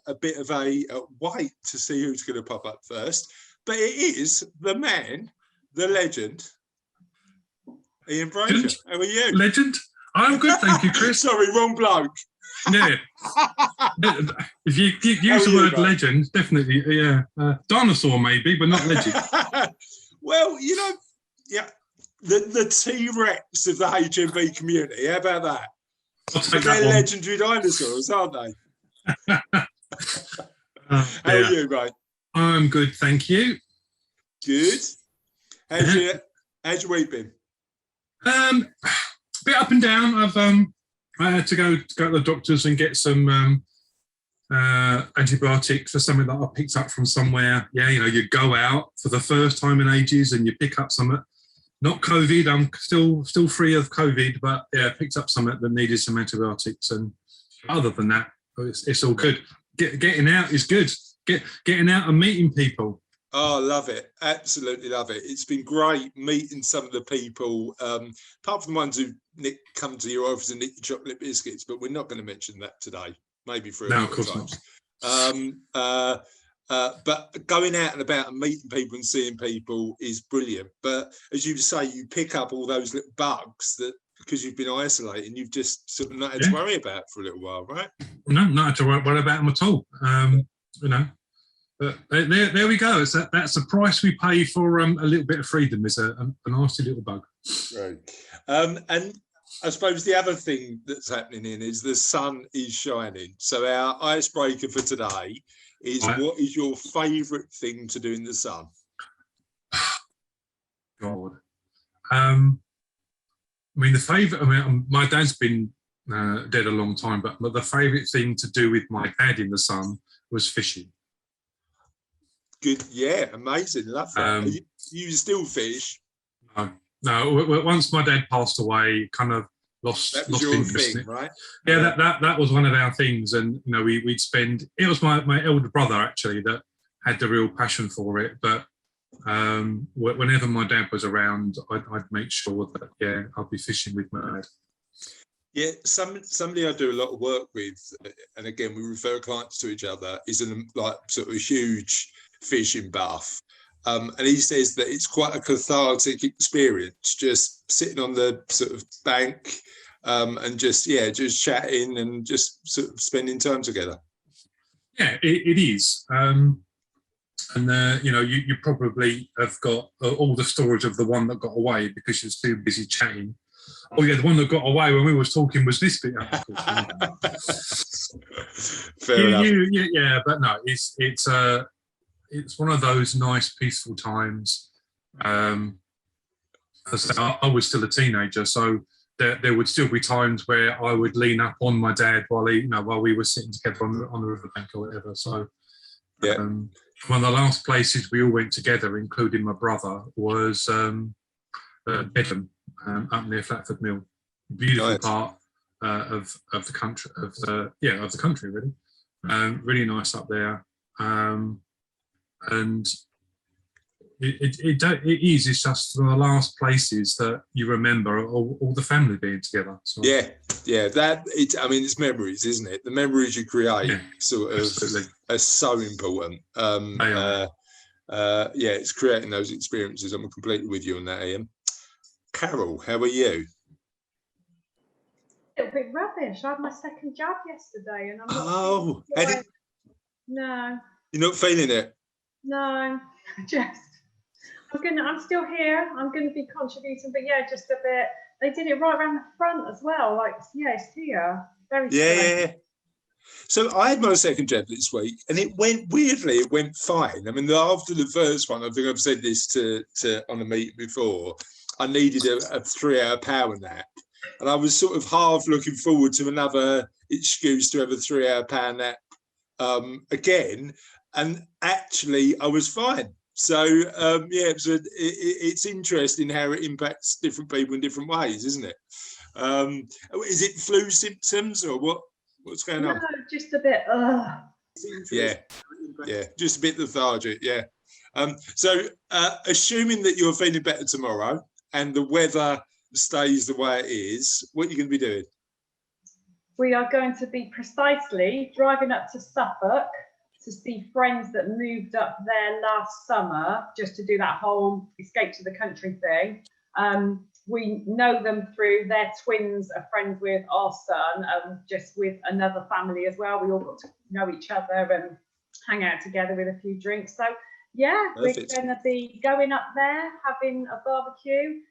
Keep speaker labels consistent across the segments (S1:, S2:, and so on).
S1: a bit of a wait to see who's going to pop up first. But it is the man, the legend, Ian Brazier. How are you?
S2: Legend? I'm good, thank you, Chris.
S1: Sorry, wrong bloke.
S2: Yeah. If you use the word legend, definitely, yeah. Dinosaur maybe, but not legend.
S1: Well, yeah, the T-Rex of the HMB community. How about that? They're legendary dinosaurs, aren't they? How are you, mate?
S2: I'm good, thank you.
S1: Good. How's your week been?
S2: Bit up and down. I had to go to the doctors and get some antibiotics for something that I picked up from somewhere. Yeah, you go out for the first time in ages and you pick up something. Not COVID. I'm still free of COVID, but yeah, picked up something that needed some antibiotics. And other than that, it's all good. Getting out is good. Getting out and meeting people.
S1: Oh, love it. Absolutely love it. It's been great meeting some of the people, apart from the ones who come to your office and nick your chocolate biscuits, but we're not going to mention that today. Maybe for a couple of times. But going out and about and meeting people and seeing people is brilliant. But as you say, you pick up all those little bugs that, because you've been isolating, you've just sort of not had to worry about for a little while, right?
S2: No, not had to worry about them at all. But there we go. That's the price we pay for a little bit of freedom. Is a nasty little bug.
S1: Right. And I suppose the other thing that's happening is the sun is shining. So our icebreaker for today is what is your favourite thing to do in the sun?
S2: God. The favourite. My dad's been dead a long time, but the favourite thing to do with my dad in the sun was fishing.
S1: Good, yeah, amazing, love that. You still fish?
S2: No. Once my dad passed away, kind of lost interest.
S1: Thing, right?
S2: Yeah, that was one of our things, and we'd spend. It was my elder brother actually that had the real passion for it, but whenever my dad was around, I'd make sure that I'd be fishing with my dad.
S1: Yeah, somebody I do a lot of work with, and again we refer clients to each other, is sort of a huge fishing buff, and he says that it's quite a cathartic experience, just sitting on the sort of bank and just chatting and just sort of spending time together.
S2: Yeah, it is. And you probably have got all the stories of the one that got away because you're too busy chatting. Oh yeah, the one that got away when we was talking was this bit.
S1: Fair enough.
S2: Yeah, but no, it's one of those nice, peaceful times. I was still a teenager, so there would still be times where I would lean up on my dad while we were sitting together on the riverbank or whatever. So, one of the last places we all went together, including my brother, was Bedham, up near Flatford Mill. Beautiful part of the country, of the country, really. Really nice up there. And it is. It's just one of the last places that you remember all the family being together. So. Yeah.
S1: It's memories, isn't it? The memories you create,
S2: absolutely.
S1: are so important. It's creating those experiences. I'm completely with you on that, Ian. Carol, how are you?
S3: A little bit rubbish. I had my second jab yesterday, and I'm not. No.
S1: You're not feeling it?
S3: No, I'm still here. I'm going to be contributing, but just a bit. They did it right around the front as well. It's here. Very
S1: yeah. So I had my second jab this week, and it went fine. I mean, after the first one, I think I've said this to on a meeting before. I needed a 3-hour power nap, and I was sort of half looking forward to another excuse to have a 3-hour power nap again. And actually, I was fine. So, it's interesting how it impacts different people in different ways, isn't it? Is it flu symptoms or what? What's going on?
S3: No, just a bit.
S1: Yeah, just a bit lethargic. Yeah. So, assuming that you're feeling better tomorrow and the weather stays the way it is, what are you going to be doing?
S3: we are going to be precisely driving up to Suffolk to see friends that moved up there last summer, just to do that whole escape to the country thing. We know them through their twins are friends with our son, just with another family as well. We all got to know each other and hang out together with a few drinks. So yeah,
S1: Perfect.
S3: we're going to be going up there, having a barbecue,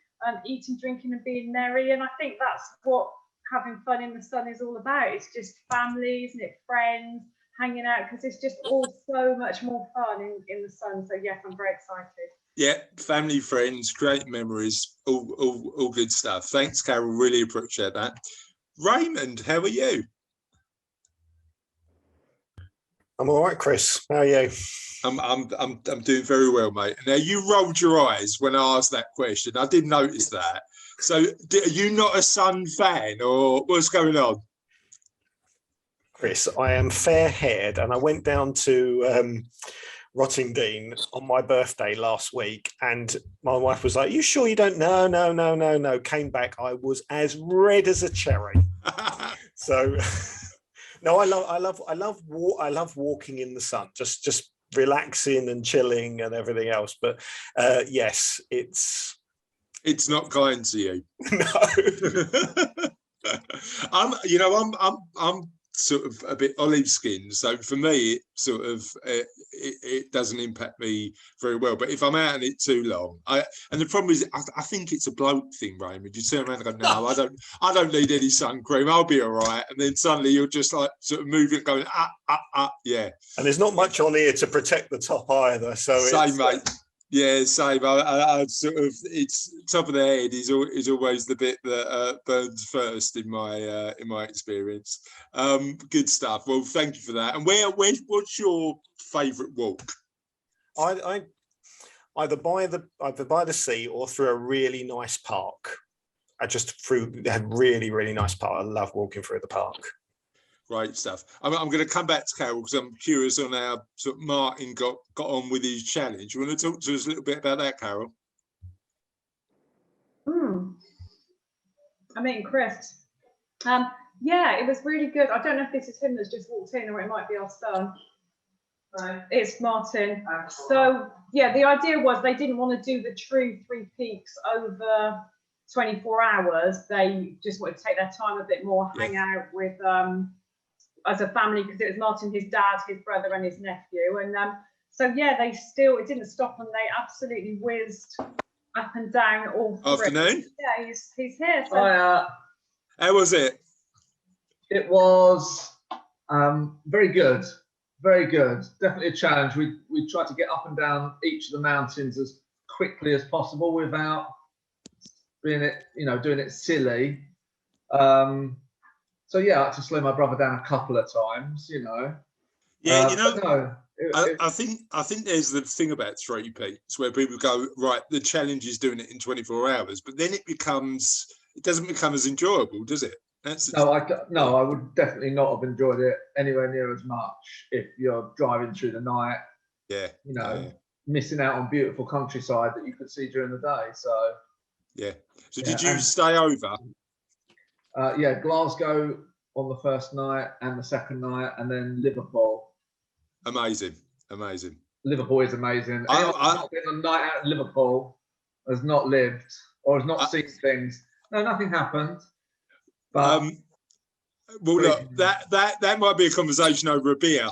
S3: eating, drinking and being merry. And I think that's what having fun in the sun is all about. It's just families and friends hanging out, because it's just all so much more fun in the sun. So yes, I'm very excited.
S1: Yeah, family, friends, great memories, all good stuff. Thanks, Carol. Really appreciate that. Raymond, how are you?
S4: I'm all right, Chris. How are you?
S1: I'm doing very well, mate. Now, you rolled your eyes when I asked that question. I did notice that. So, are you not a Sun fan, or what's going on?
S4: Chris, I am fair-haired, and I went down to Rottingdean on my birthday last week, and my wife was like, "You sure you don't?" No. Came back, I was as red as a cherry. So, no, I love walking in the sun, just relaxing and chilling and everything else. But yes, it's
S1: not kind to you.
S4: No.
S1: I'm sort of a bit olive skinned, so for me it doesn't impact me very well. But if I'm out in it too long, and the problem is I think it's a bloke thing, Raymond. You turn around and go, no, I don't need any sun cream, I'll be all right, and then suddenly you're just like sort of moving, going yeah.
S4: And there's not much on here to protect the top either, so
S1: same, mate. Yeah, same. I sort of, it's top of the head is always the bit that burns first in my experience. Good stuff. Well, thank you for that. And what's your favourite walk?
S4: I either by the sea or through a really nice park. They had really nice park. I love walking through the park.
S1: Great stuff. I'm going to come back to Carol because I'm curious on how sort of Martin got on with his challenge. You want to talk to us a little bit about that, Carol?
S3: I'm eating crisps. Yeah, it was really good. I don't know if this is him that's just walked in, or it might be our son. No, it's Martin. So yeah, the idea was they didn't want to do the true 3 peaks over 24 hours. They just wanted to take their time a bit more, hang out with as a family, because it was Martin, his dad, his brother and his nephew. And so yeah, it didn't stop, and they absolutely whizzed up and down all three.
S1: Afternoon.
S3: Yeah, he's here. So.
S1: How was it?
S5: It was very good. Very good. Definitely a challenge. We tried to get up and down each of the mountains as quickly as possible without doing it silly. So yeah, I had to slow my brother down a couple of times,
S1: Yeah, I think there's the thing about 3 peaks where people go, right, the challenge is doing it in 24 hours, but then it doesn't become as enjoyable, does it?
S5: No, I would definitely not have enjoyed it anywhere near as much if you're driving through the night.
S1: Yeah.
S5: Missing out on beautiful countryside that you could see during the day. So
S1: yeah. So did you stay over?
S5: Yeah, Glasgow on the first night and the second night, and then Liverpool.
S1: Amazing.
S5: Liverpool is amazing. Anyone who's not been on a night out in Liverpool has not lived or has not seen things. No, nothing happened. But
S1: well, look, that might be a conversation over a beer,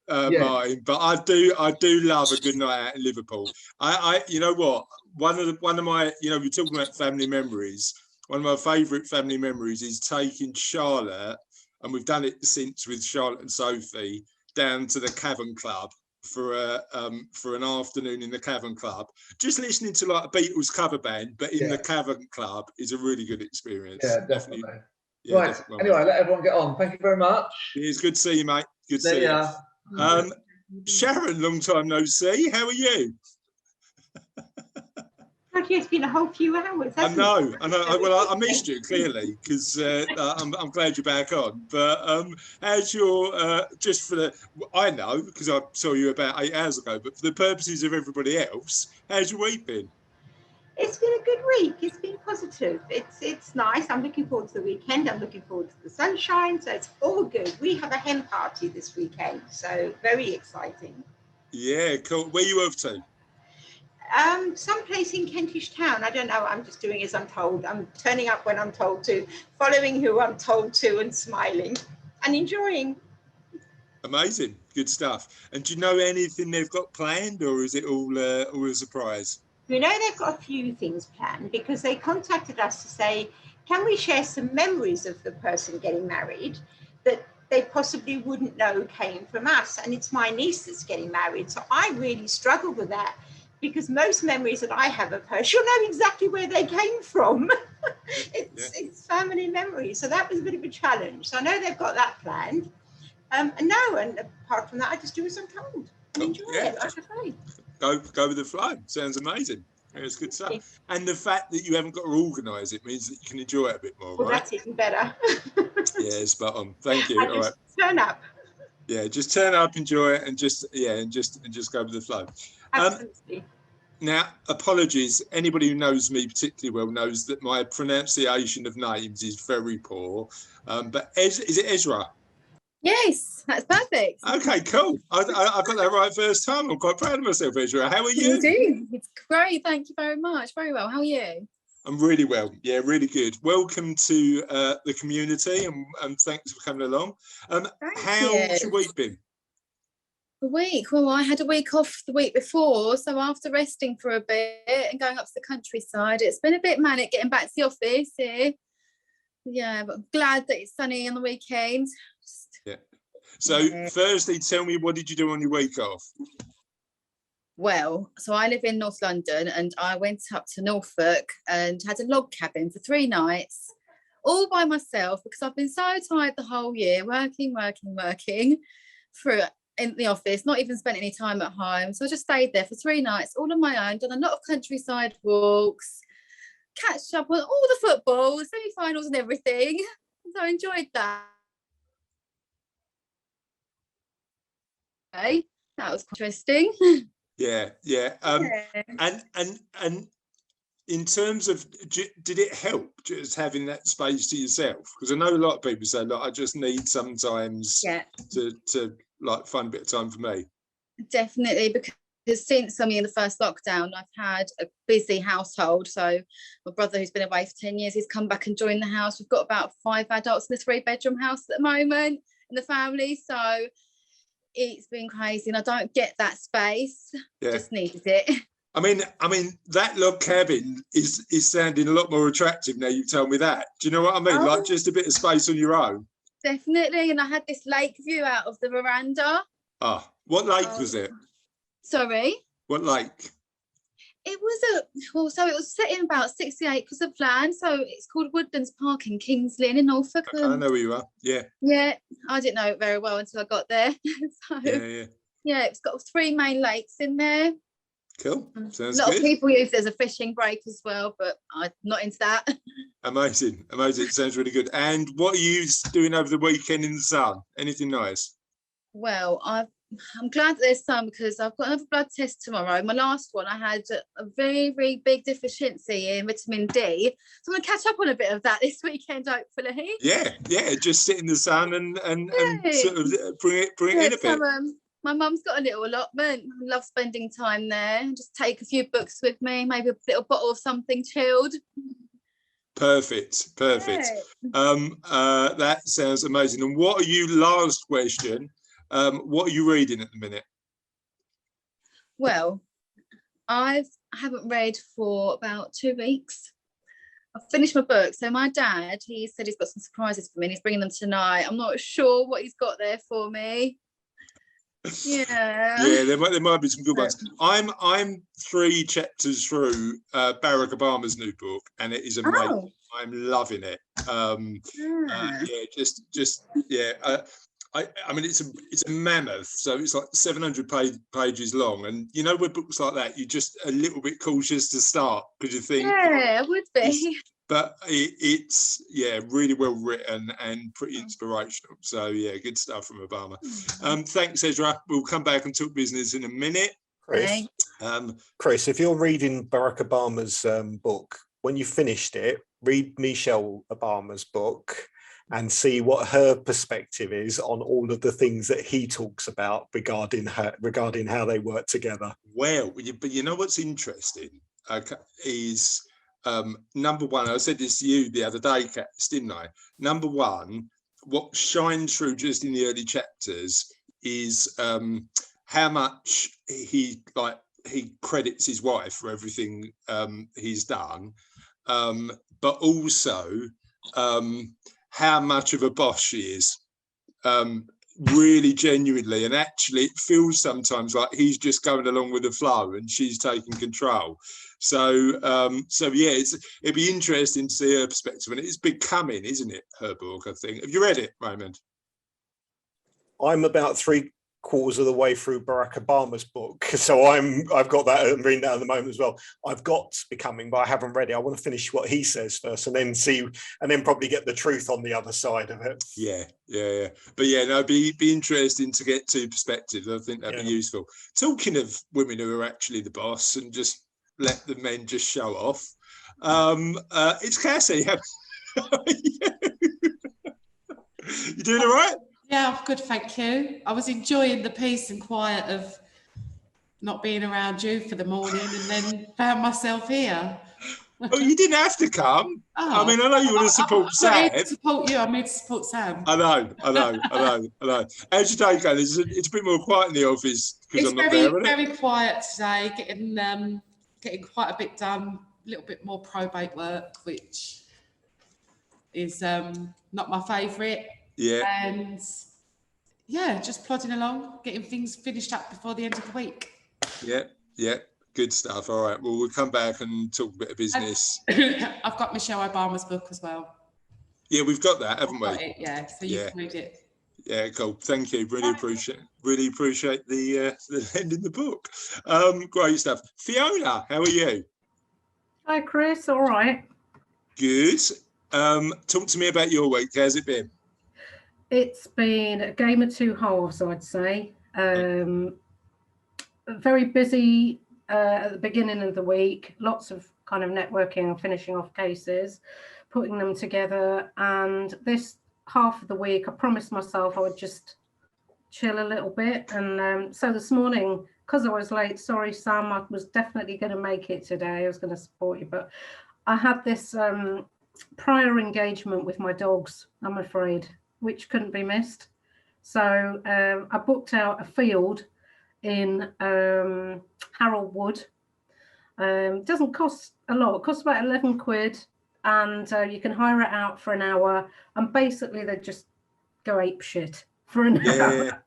S1: Martin. But I do love a good night out in Liverpool. You know what? One of my, we're talking about family memories. One of my favourite family memories is taking Charlotte, and we've done it since with Charlotte and Sophie, down to the Cavern Club for an afternoon in the Cavern Club. Just listening to like a Beatles cover band, but in the Cavern Club is a really good experience.
S5: Yeah, definitely.
S1: Yeah,
S5: right.
S1: definitely.
S5: Anyway, let everyone get on. Thank you very much.
S1: It's good to see you, mate. Good to see you. Sharon, long time no see. How are you?
S6: Okay, it's been a whole few hours.
S1: I know. Well, I missed you clearly because I'm glad you're back on. But how's your I know because I saw you about 8 hours ago. But for the purposes of everybody else, how's your week been?
S6: It's been a good week. It's been positive. It's nice. I'm looking forward to the weekend. I'm looking forward to the sunshine. So it's all good. We have a hen party this weekend, so very exciting.
S1: Yeah, cool. Where are you off to?
S6: Someplace in Kentish Town. I don't know. I'm just doing as I'm told. I'm turning up when I'm told to, following who I'm told to, and smiling and enjoying.
S1: Amazing, good stuff. And do you know anything they've got planned, or is it all a surprise?
S6: We know they've got a few things planned because they contacted us to say, can we share some memories of the person getting married that they possibly wouldn't know came from us? And it's my niece that's getting married. So I really struggle with that because most memories that I have of her, she'll know exactly where they came from. It's family memories. So that was a bit of a challenge. So I know they've got that planned. And apart from that, I just do as I'm told and enjoy it, like I say.
S1: Go with the flow. Sounds amazing. Yeah, it's good stuff. And the fact that you haven't got to organise it means that you can enjoy it a bit more,
S6: well,
S1: right?
S6: That's even better.
S1: Yeah, spot on. Thank you.
S6: All right. Turn up.
S1: Yeah, just turn up, enjoy it, and just go with the flow.
S6: Absolutely.
S1: Now, apologies. Anybody who knows me particularly well knows that my pronunciation of names is very poor. But is it Ezra?
S7: Yes, that's perfect.
S1: Okay, cool. I got that right first time. I'm quite proud of myself, Ezra. How are you?
S7: You do. It's great. Thank you very much. Very well. How are you?
S1: I'm really well. Yeah, really good. Welcome to the community, and thanks for coming along. How's your week been?
S7: The week? Well, I had a week off the week before, so after resting for a bit and going up to the countryside, it's been a bit manic getting back to the office here. Yeah, but I'm glad that it's sunny on the weekend.
S1: So firstly, tell me, what did you do on your week off?
S7: Well, so I live in North London and I went up to Norfolk and had a log cabin for 3 nights, all by myself, because I've been so tired the whole year, working through in the office, not even spent any time at home. So I just stayed there for 3 nights, all on my own, done a lot of countryside walks, catch up on all the football, semi-finals and everything. So I enjoyed that. Okay, that was interesting.
S1: Yeah. And in terms of, did it help just having that space to yourself? Because I know a lot of people say, look, I just need sometimes to like find a bit of time for me.
S7: Definitely, because since I'm in the first lockdown, I've had a busy household. So my brother, who's been away for 10 years, he's come back and joined the house. We've got about 5 adults in a 3-bedroom house at the moment in the family. So it's been crazy and I don't get that space. Just needed it.
S1: I mean that log cabin is sounding a lot more attractive now you tell me that. Do you know what I mean? Like just a bit of space on your own.
S7: Definitely. And I had this lake view out of the veranda.
S1: What lake was it?
S7: Sorry?
S1: What lake?
S7: It was it was set in about 60 acres of land, so it's called Woodlands Park in Kings Lynn in Norfolk.
S1: I know where you are. Yeah,
S7: I didn't know it very well until I got there. It's got 3 main lakes in there.
S1: Cool. Sounds
S7: a lot
S1: good.
S7: of people use it as a fishing break as well, but I'm not into that.
S1: Amazing. Sounds really good. And what are you doing over the weekend in the sun? Anything nice?
S7: Well, I'm glad that there's some because I've got another blood test tomorrow. My last one, I had a very, very big deficiency in vitamin D. So I'm going to catch up on a bit of that this weekend, hopefully. Yeah.
S1: Just sit in the sun and sort of bring it in a bit.
S7: My mum's got a little allotment. I love spending time there. Just take a few books with me, maybe a little bottle of something chilled.
S1: Perfect. That sounds amazing. And what are you, last question, what are you reading at the minute?
S7: Well, I haven't read for about 2 weeks. I've finished my book. So my dad, he said he's got some surprises for me and he's bringing them tonight. I'm not sure what he's got there for me. There
S1: might be some good ones. I'm 3 chapters through Barack Obama's new book, and it is amazing. I'm loving it. I mean, it's a mammoth, so it's like 700 pages long, and you know, with books like that, you're just a little bit cautious to start because you think,
S7: it would be.
S1: But it's really well written and pretty inspirational. So good stuff from Obama. Thanks, Ezra. We'll come back and talk business in a minute.
S4: Chris, Chris, if you're reading Barack Obama's book, when you finished it, read Michelle Obama's book and see what her perspective is on all of the things that he talks about regarding how they work together.
S1: Well, but you know what's interesting is number one, I said this to you the other day, Katz, didn't I? Number one, what shines through just in the early chapters is how much he credits his wife for everything he's done, but also how much of a boss she is, really genuinely, and actually it feels sometimes like he's just going along with the flow and she's taking control. So yeah, it'd be interesting to see her perspective, and it's becoming, isn't it, her book, I think. Have you read it, Raymond?
S4: I'm about 3/4 of the way through Barack Obama's book, so I've got that. I'm reading that at the moment as well. I've got Becoming, but I haven't read it. I want to finish what he says first, and then probably get the truth on the other side of it.
S1: Yeah. But yeah, no, be interesting to get two perspectives. I think that'd be useful. Talking of women who are actually the boss and just let the men just show off. It's Cassie. How are you? You doing all right?
S8: Yeah, I'm good, thank you. I was enjoying the peace and quiet of not being around you for the morning, and then found myself here.
S1: Oh, you didn't have to come. I mean, I know you want to support Sam.
S8: I'm here to support you. I'm here to support Sam.
S1: I know. How's your day going? It's a bit more quiet in the office because I'm not there, isn't it?
S8: It's very quiet today. Getting quite a bit done. A little bit more probate work, which is not my favourite.
S1: Yeah.
S8: And yeah, just plodding along, getting things finished up before the end of the week.
S1: Yeah. Good stuff. All right. Well, we'll come back and talk a bit of business.
S8: I've got Michelle Obama's book as well.
S1: Yeah, we've got that, haven't we?
S8: Yeah, so you can read it.
S1: Yeah, cool. Thank you. Really appreciate the end in the book. Great stuff. Fiona, how are you?
S9: Hi, Chris. All right.
S1: Good. Talk to me about your week. How's it been?
S9: It's been a game of two halves, I'd say. Very busy at the beginning of the week. Lots of kind of networking and finishing off cases, putting them together. And this half of the week, I promised myself I would just chill a little bit. And so this morning, because I was late, sorry, Sam, I was definitely going to make it today. I was going to support you, but I had this prior engagement with my dogs, I'm afraid, which couldn't be missed. So I booked out a field in Harold Wood. Doesn't cost a lot. It costs about 11 quid, and you can hire it out for an hour, and basically they just go ape shit for an hour.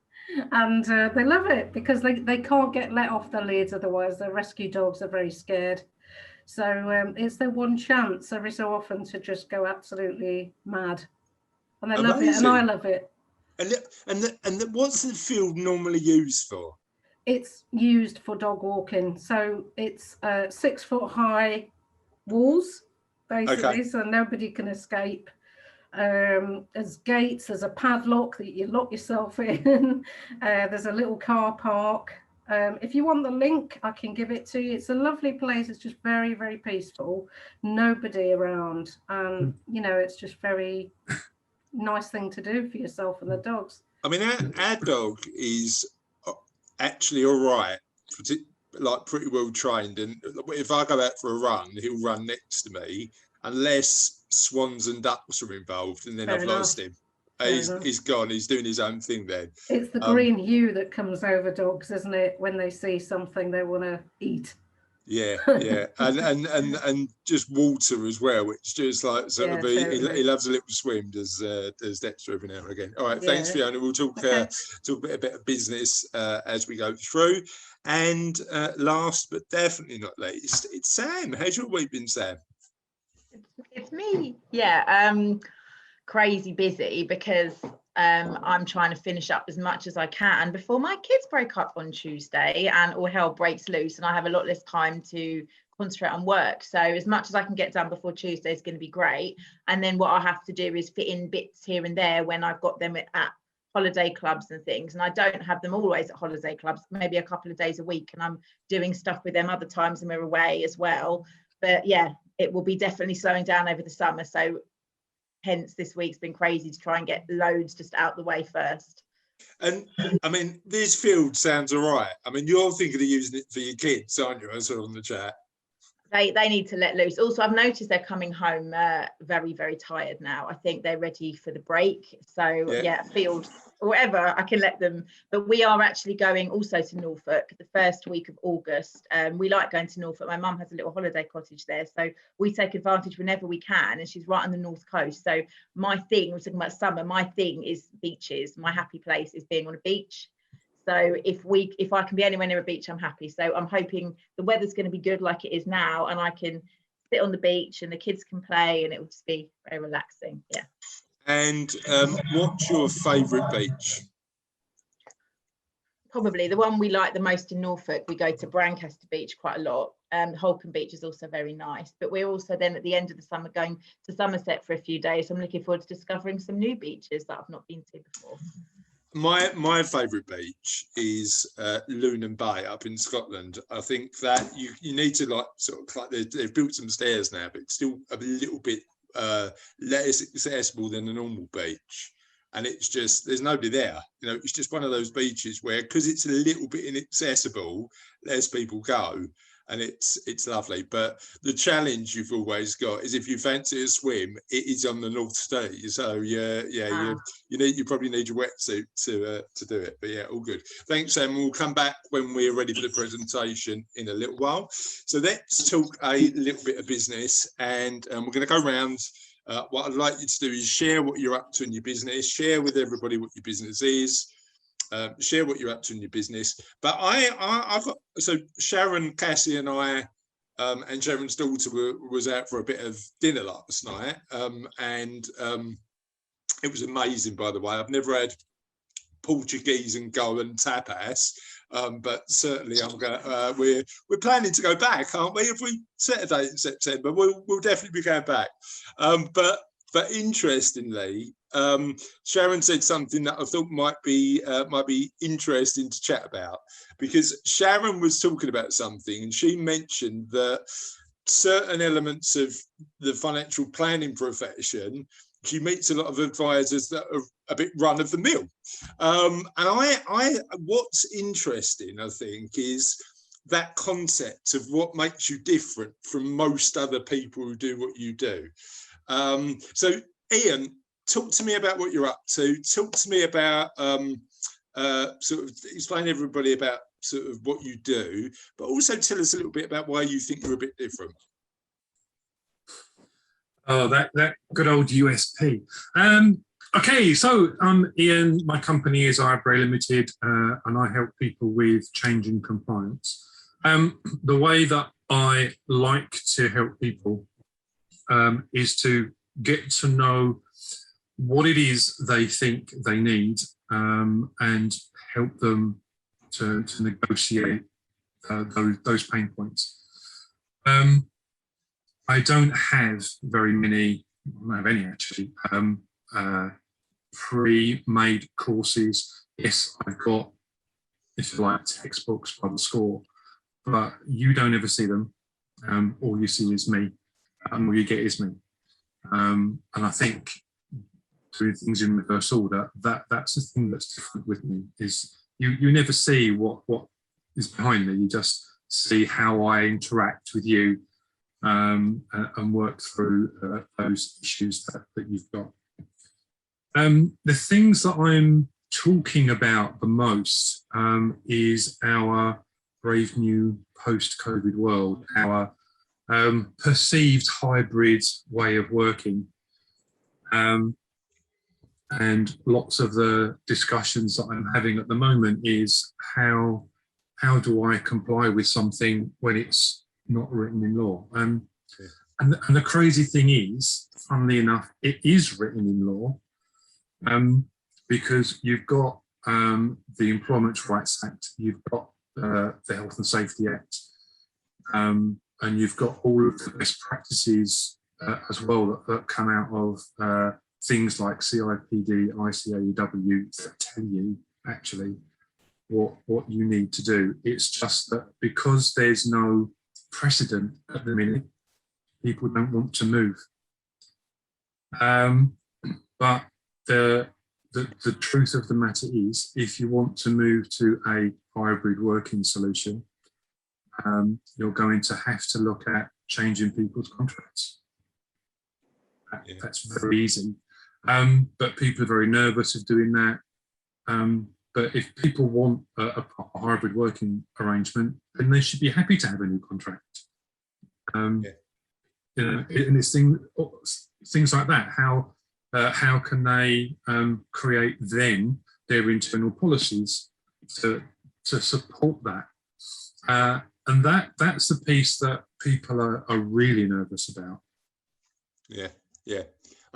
S9: And they love it because they can't get let off their leads otherwise. The rescue dogs are very scared. So it's their one chance every so often to just go absolutely mad. And they love it, and I love it.
S1: And what's the field normally used for?
S9: It's used for dog walking. So it's 6 foot high walls, basically, so nobody can escape. There's gates, there's a padlock that you lock yourself in. There's a little car park. If you want the link, I can give it to you. It's a lovely place. It's just very, very peaceful. Nobody around. You know, it's just very nice thing to do for yourself and the dogs.
S1: I mean, our dog is actually all right, like pretty well trained. And if I go out for a run, he'll run next to me, unless swans and ducks are involved, and then I've lost him. He's gone. He's doing his own thing then.
S9: It's the green hue that comes over dogs, isn't it? When they see something they want to eat.
S1: Yeah, and just water as well, which just like sort of he loves a little swim. Does Dexter every now and again. All right, thanks, Fiona. We'll talk a bit of business as we go through. And last but definitely not least, it's Sam. How's your week been, Sam?
S10: It's me. Yeah, crazy busy because I'm trying to finish up as much as I can before my kids break up on Tuesday and all hell breaks loose, and I have a lot less time to concentrate on work. So as much as I can get done before Tuesday is going to be great. And then what I have to do is fit in bits here and there when I've got them at holiday clubs and things, and I don't have them always at holiday clubs, maybe a couple of days a week, and I'm doing stuff with them other times and we're away as well. But yeah, it will be definitely slowing down over the summer, so hence this week's been crazy to try and get loads just out the way first.
S1: And I mean, this field sounds all right. I mean, you're thinking of using it for your kids, aren't you? I saw on the chat.
S10: They need to let loose. Also, I've noticed they're coming home very, very tired now. I think they're ready for the break. So yeah, field, whatever, I can let them. But we are actually going also to Norfolk the first week of August. We like going to Norfolk. My mum has a little holiday cottage there, so we take advantage whenever we can. And she's right on the north coast. So my thing, we're talking about summer, my thing is beaches. My happy place is being on a beach. So if I can be anywhere near a beach, I'm happy. So I'm hoping the weather's going to be good like it is now, and I can sit on the beach and the kids can play, and it will just be very relaxing. Yeah. And
S1: what's your favourite beach?
S10: Probably the one we like the most in Norfolk. We go to Brancaster Beach quite a lot. Holcombe Beach is also very nice. But we're also then at the end of the summer going to Somerset for a few days. I'm looking forward to discovering some new beaches that I've not been to before.
S1: My favourite beach is Lunan Bay up in Scotland. I think that you need to like sort of like they've built some stairs now, but it's still a little bit less accessible than a normal beach. And it's just there's nobody there. You know, it's just one of those beaches where because it's a little bit inaccessible, less people go. And it's lovely, but the challenge you've always got is if you fancy a swim, it is on the North Sea. So you probably need your wetsuit to do it. But yeah, all good. Thanks, Sam. We'll come back when we're ready for the presentation in a little while. So let's talk a little bit of business, and we're going to go around. What I'd like you to do is share what you're up to in your business, share with everybody what your business is. Share what you're up to in your business. But I've got, so Sharon, Cassie and I and Sharon's daughter was out for a bit of dinner last night, and it was amazing, by the way. I've never had Portuguese and go and tapas, but certainly I'm going. We're planning to go back, aren't we? If we set a date in September, we'll definitely be going back. But interestingly, Sharon said something that I thought might be interesting to chat about, because Sharon was talking about something and she mentioned that certain elements of the financial planning profession, she meets a lot of advisors that are a bit run of the mill. And what's interesting, I think, is that concept of what makes you different from most other people who do what you do. So Ian, talk to me about what you're up to. Talk to me about sort of explain to everybody about sort of what you do, but also tell us a little bit about why you think you're a bit different.
S2: Oh, that good old USP. Okay, so I'm Ian. My company is iBray Limited, and I help people with changing compliance. The way that I like to help people is to get to know what it is they think they need, and help them to negotiate those pain points. I don't have very many, I don't have any actually, pre-made courses. Yes, I've got, if you like, textbooks by the score, but you don't ever see them. All you see is me, and all you get is me. And I think doing things in reverse order, that's the thing that's different with me, is you never see what is behind me. You just see how I interact with you, and work through those issues that you've got. The things that I'm talking about the most is our brave new post-COVID world, our perceived hybrid way of working. And lots of the discussions that I'm having at the moment is how do I comply with something when it's not written in law? And the crazy thing is, funnily enough, it is written in law, because you've got the Employment Rights Act, you've got the Health and Safety Act, and you've got all of the best practices as well that come out of things like CIPD, ICAEW that tell you actually what you need to do. It's just that because there's no precedent at the minute, people don't want to move. But the truth of the matter is, if you want to move to a hybrid working solution, you're going to have to look at changing people's contracts. That's very easy. But people are very nervous of doing that. But if people want a hybrid working arrangement, then they should be happy to have a new contract. You know, and it's things like that. How can they create then their internal policies to support that? And that's the piece that people are really nervous about.
S1: Yeah,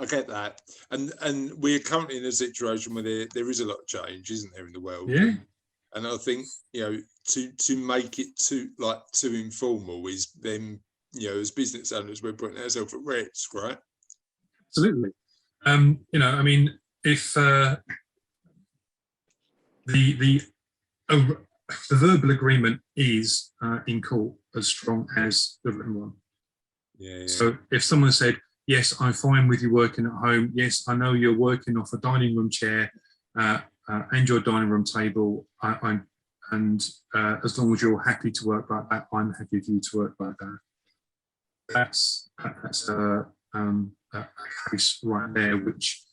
S1: I get that. And we're currently in a situation where there is a lot of change, isn't there, in the world?
S2: Yeah.
S1: And I think, you know, to make it too informal is then, you know, as business owners, we're putting ourselves at risk, right?
S2: Absolutely. You know, I mean, if the verbal agreement is in court as strong as the written one.
S1: Yeah.
S2: So if someone said, yes, I'm fine with you working at home. Yes, I know you're working off a dining room chair and your dining room table. And as long as you're happy to work like that, I'm happy for you to work like that. That's a case right there, which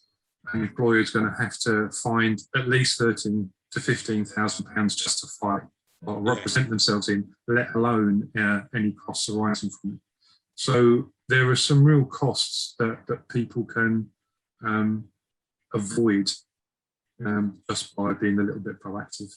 S2: an employer is going to have to find at least £13,000 to £15,000 just to fight or represent themselves in, let alone any costs arising from it. So there are some real costs that people can avoid just by being a little bit proactive.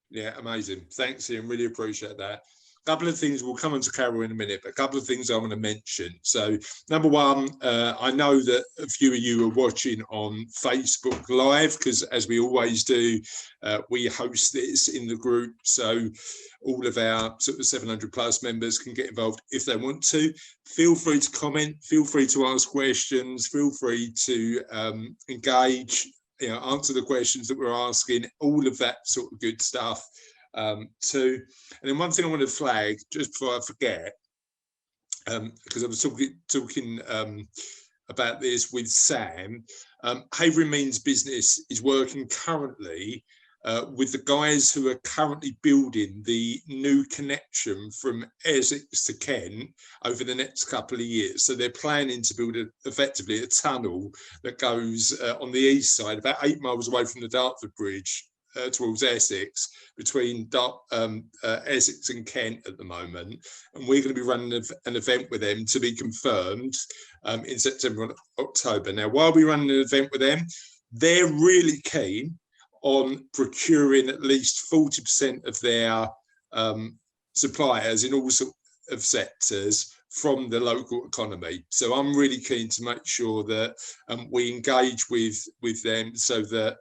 S1: Yeah, amazing. Thanks, Ian. Really appreciate that. A couple of things, we'll come on to Carol in a minute, but a couple of things I want to mention. So number one, I know that a few of you are watching on Facebook Live, because as we always do, we host this in the group. So all of our sort of 700 plus members can get involved if they want to. Feel free to comment, feel free to ask questions, feel free to engage, you know, answer the questions that we're asking, all of that sort of good stuff. Too. And then one thing I want to flag just before I forget, because I was talking about this with Sam. Havering Means Business is working currently with the guys who are currently building the new connection from Essex to Kent over the next couple of years. So they're planning to build effectively a tunnel that goes on the east side, about 8 miles away from the Dartford Bridge, towards Essex, between Essex and Kent at the moment. And we're going to be running an event with them to be confirmed in September and October. Now, while we're running an event with them, they're really keen on procuring at least 40% of their suppliers in all sorts of sectors from the local economy. So I'm really keen to make sure that we engage with them, so that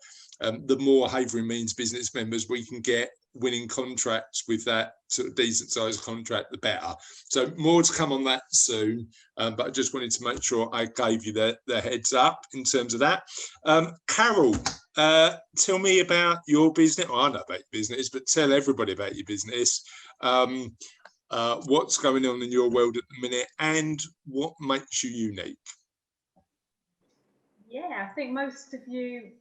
S1: the more Havering Means Business members we can get winning contracts with that sort of decent sized contract, the better. So more to come on that soon, but I just wanted to make sure I gave you the heads up in terms of that. Carol, tell me about your business. Well, I know about your business, but tell everybody about your business. What's going on in your world at the minute and what makes you unique?
S3: Yeah, I think most of you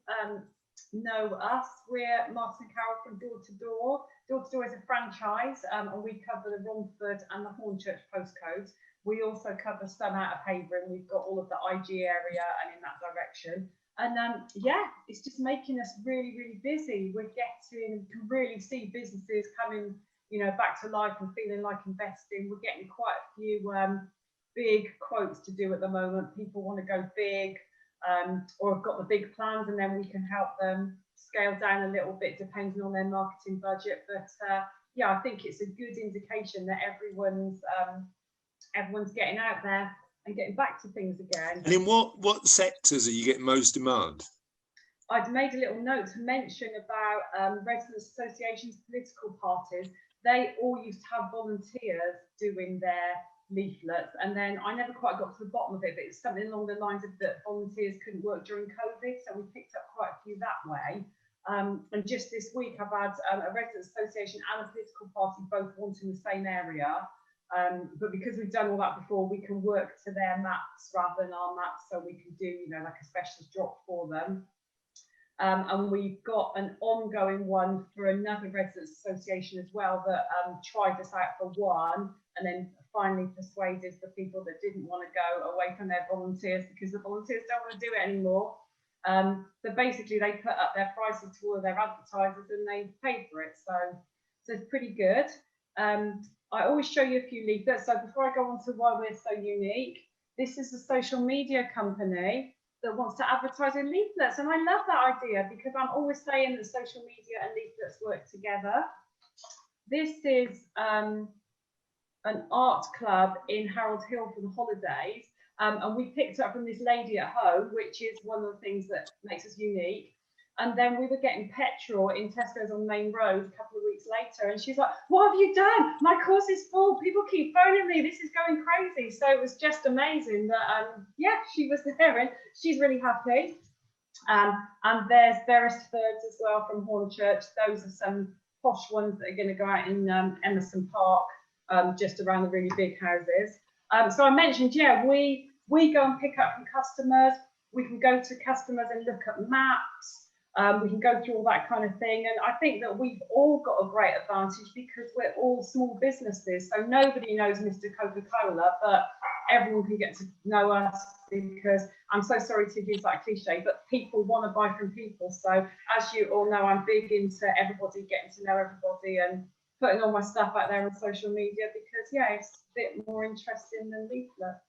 S3: know us. We're Martin and Carol from Door to Door. Door to Door is a franchise, and we cover the Romford and the Hornchurch postcodes. We also cover some out of Havering. We've got all of the IG area and in that direction. And yeah, it's just making us really, really busy. We're getting, can really see businesses coming, you know, back to life and feeling like investing. We're getting quite a few big quotes to do at the moment. People want to go big. Or have got the big plans, and then we can help them scale down a little bit depending on their marketing budget. But yeah, I think it's a good indication that everyone's getting out there and getting back to things again.
S1: And in what sectors are you getting most demand?
S3: I'd made a little note to mention about residents' associations, political parties. They all used to have volunteers doing their leaflets, and then I never quite got to the bottom of it, but it's something along the lines of that volunteers couldn't work during COVID, so we picked up quite a few that way. And just this week I've had a residents association and a political party both wanting the same area, but because we've done all that before, we can work to their maps rather than our maps, so we can do, you know, like a specialist drop for them. And we've got an ongoing one for another residents association as well that tried us out for one and then finally persuaded the people that didn't want to go away from their volunteers because the volunteers don't want to do it anymore. So basically they put up their prices to all of their advertisers and they paid for it. So it's pretty good. I always show you a few leaflets. So before I go on to why we're so unique, this is a social media company that wants to advertise in leaflets. And I love that idea because I'm always saying that social media and leaflets work together. This is an art club in Harold Hill for the holidays. And we picked up from this lady at home, which is one of the things that makes us unique. And then we were getting petrol in Tesco's on Main Road a couple of weeks later. And she's like, what have you done? My course is full. People keep phoning me. This is going crazy. So it was just amazing that, yeah, she was there and she's really happy. And there's Beresfords as well from Hornchurch. Those are some posh ones that are going to go out in Emerson Park, just around the really big houses. So I mentioned, yeah, we go and pick up from customers. We can go to customers and look at maps. We can go through all that kind of thing. And I think that we've all got a great advantage because we're all small businesses. So nobody knows Mr. Coca-Cola, but everyone can get to know us because I'm so sorry to use that cliche, but people want to buy from people. So as you all know, I'm big into everybody getting to know everybody and putting all my stuff out there on social media because, yeah, it's a bit more interesting than leaflet.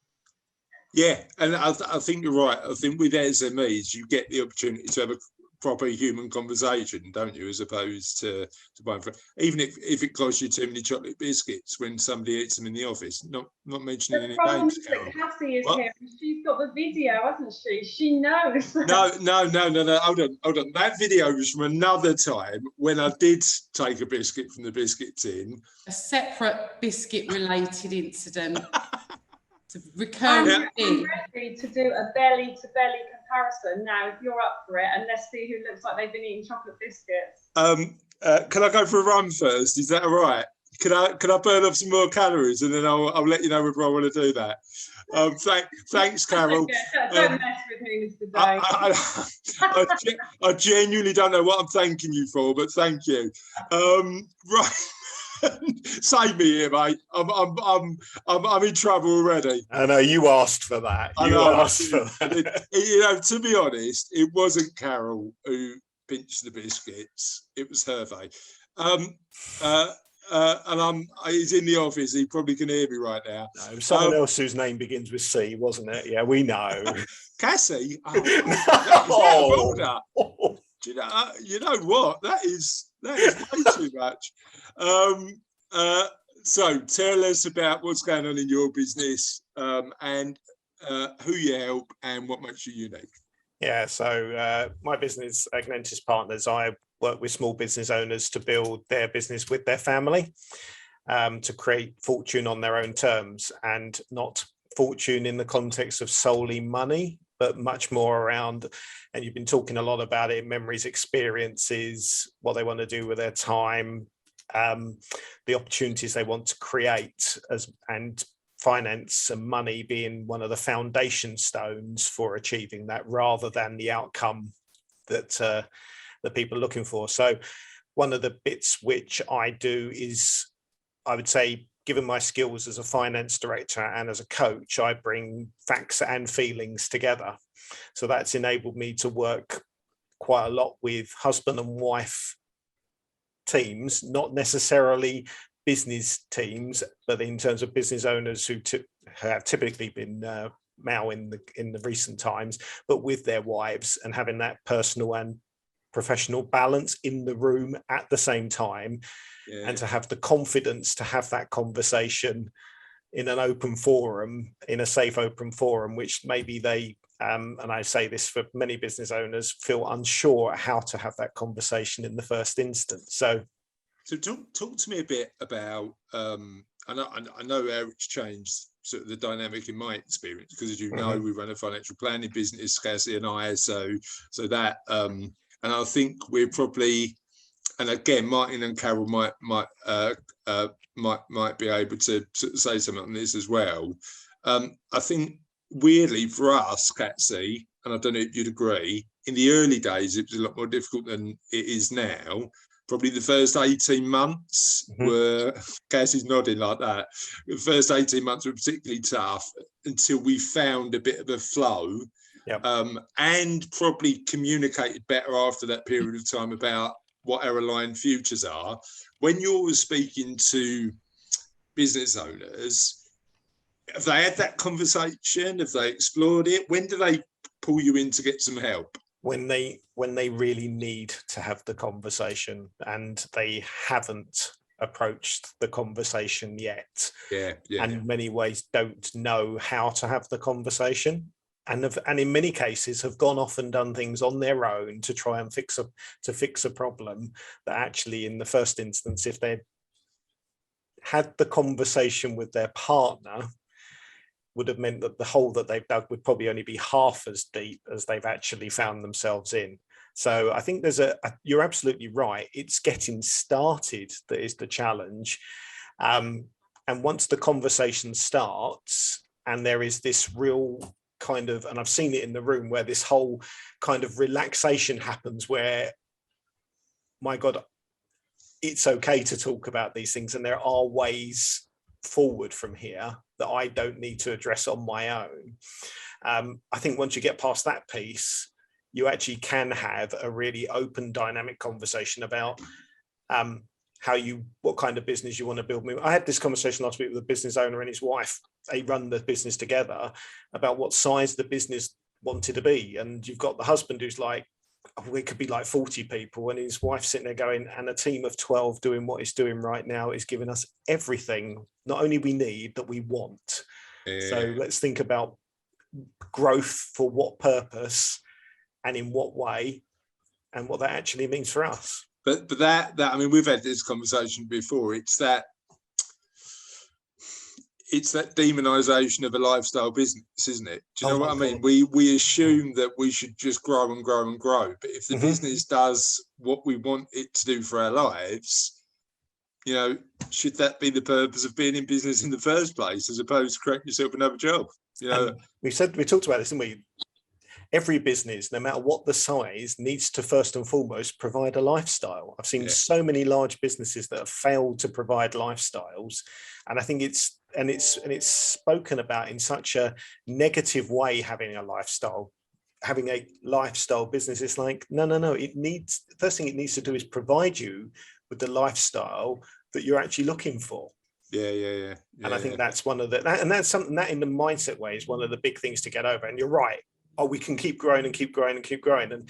S1: Yeah, and I think you're right. I think with SMEs, you get the opportunity to have a proper human conversation, don't you, as opposed to buying from, even if it costs you too many chocolate biscuits when somebody eats them in the office. Not mentioning any names.
S3: Cassie is here and she's got the video, hasn't she? She knows.
S1: No. Hold on. That video was from another time when I did take a biscuit from the biscuit tin.
S8: A separate biscuit-related incident. Recurring
S3: I'm ready to do a belly-to-belly comparison now, if you're up for it, and let's see who looks like they've been eating chocolate biscuits.
S1: Can I go for a run first? Is that all right? Can I burn off some more calories and then I'll let you know whether I want to do that. Thanks, Carol.
S3: Don't mess with me, Mr. Day.
S1: I genuinely don't know what I'm thanking you for, but thank you. Right. Save me here, mate. I'm in trouble already.
S4: I know you asked for that.
S1: You know, to be honest, it wasn't Carol who pinched the biscuits. It was Hervé. And he's in the office. He probably can hear me right now.
S4: No, someone else whose name begins with C, wasn't it? Yeah, we know. Cassie.
S1: Oh, no. Do you know what? That is way too much. So tell us about what's going on in your business and who you help and what makes you unique.
S4: Yeah, so my business, Agnentis Partners, I work with small business owners to build their business with their family, to create fortune on their own terms, and not fortune in the context of solely money, but much more around, and you've been talking a lot about it, memories, experiences, what they want to do with their time, the opportunities they want to create, and finance and money being one of the foundation stones for achieving that, rather than the outcome that that people are looking for. So one of the bits which I do is, I would say, given my skills as a finance director and as a coach, I bring facts and feelings together. So that's enabled me to work quite a lot with husband and wife teams, not necessarily business teams, but in terms of business owners who have typically been male in the recent times, but with their wives, and having that personal and professional balance in the room at the same time. Yeah. And to have the confidence to have that conversation in an open forum, in a safe open forum, which maybe they, and I say this for many business owners, feel unsure how to have that conversation in the first instance. So
S1: talk to me a bit about, I know how it's changed sort of the dynamic in my experience, because as you know, we run a financial planning business, Cassie and I, so that and I think we're probably, and again, Martin and Carol might be able to say something on this as well. I think weirdly for us, Cassie, and I don't know if you'd agree, in the early days it was a lot more difficult than it is now. Probably the first 18 months were, Cassie's nodding like that, the first 18 months were particularly tough until we found a bit of a flow. And probably communicated better after that period of time about what our aligned futures are. When you're speaking to business owners, have they had that conversation? Have they explored it? When do they pull you in to get some help?
S4: When they really need to have the conversation, and they haven't approached the conversation yet. And in many ways don't know how to have the conversation. And in many cases have gone off and done things on their own to try and fix a problem that actually, in the first instance, if they had the conversation with their partner, would have meant that the hole that they've dug would probably only be half as deep as they've actually found themselves in. So I think you're absolutely right. It's getting started that is the challenge. And once the conversation starts, and there is this real kind of, and I've seen it in the room, where this whole kind of relaxation happens, where, my God, it's okay to talk about these things, and there are ways forward from here that I don't need to address on my own. I think once you get past that piece, you actually can have a really open, dynamic conversation about what kind of business you want to build. I had this conversation last week with a business owner and his wife. They run the business together, about what size the business wanted to be. And you've got the husband who's like, oh, it could be like 40 people, and his wife sitting there going, and a team of 12 doing what it's doing right now is giving us everything, not only we need, that we want. So let's think about growth for what purpose and in what way, and what that actually means for us.
S1: But that I mean, we've had this conversation before. It's that demonization of a lifestyle business, isn't it? Do you know what I mean? We assume that we should just grow and grow and grow. But if the business does what we want it to do for our lives, you know, should that be the purpose of being in business in the first place, as opposed to creating yourself another job? You know,
S4: and we talked about this, didn't we? Every business, no matter what the size, needs to first and foremost provide a lifestyle. I've seen so many large businesses that have failed to provide lifestyles, and I think it's spoken about in such a negative way. Having a lifestyle business, it's like no. The first thing it needs to do is provide you with the lifestyle that you're actually looking for.
S1: And
S4: I think that's one of and that's something that in the mindset way is one of the big things to get over. And you're right. Oh, we can keep growing and keep growing and keep growing. And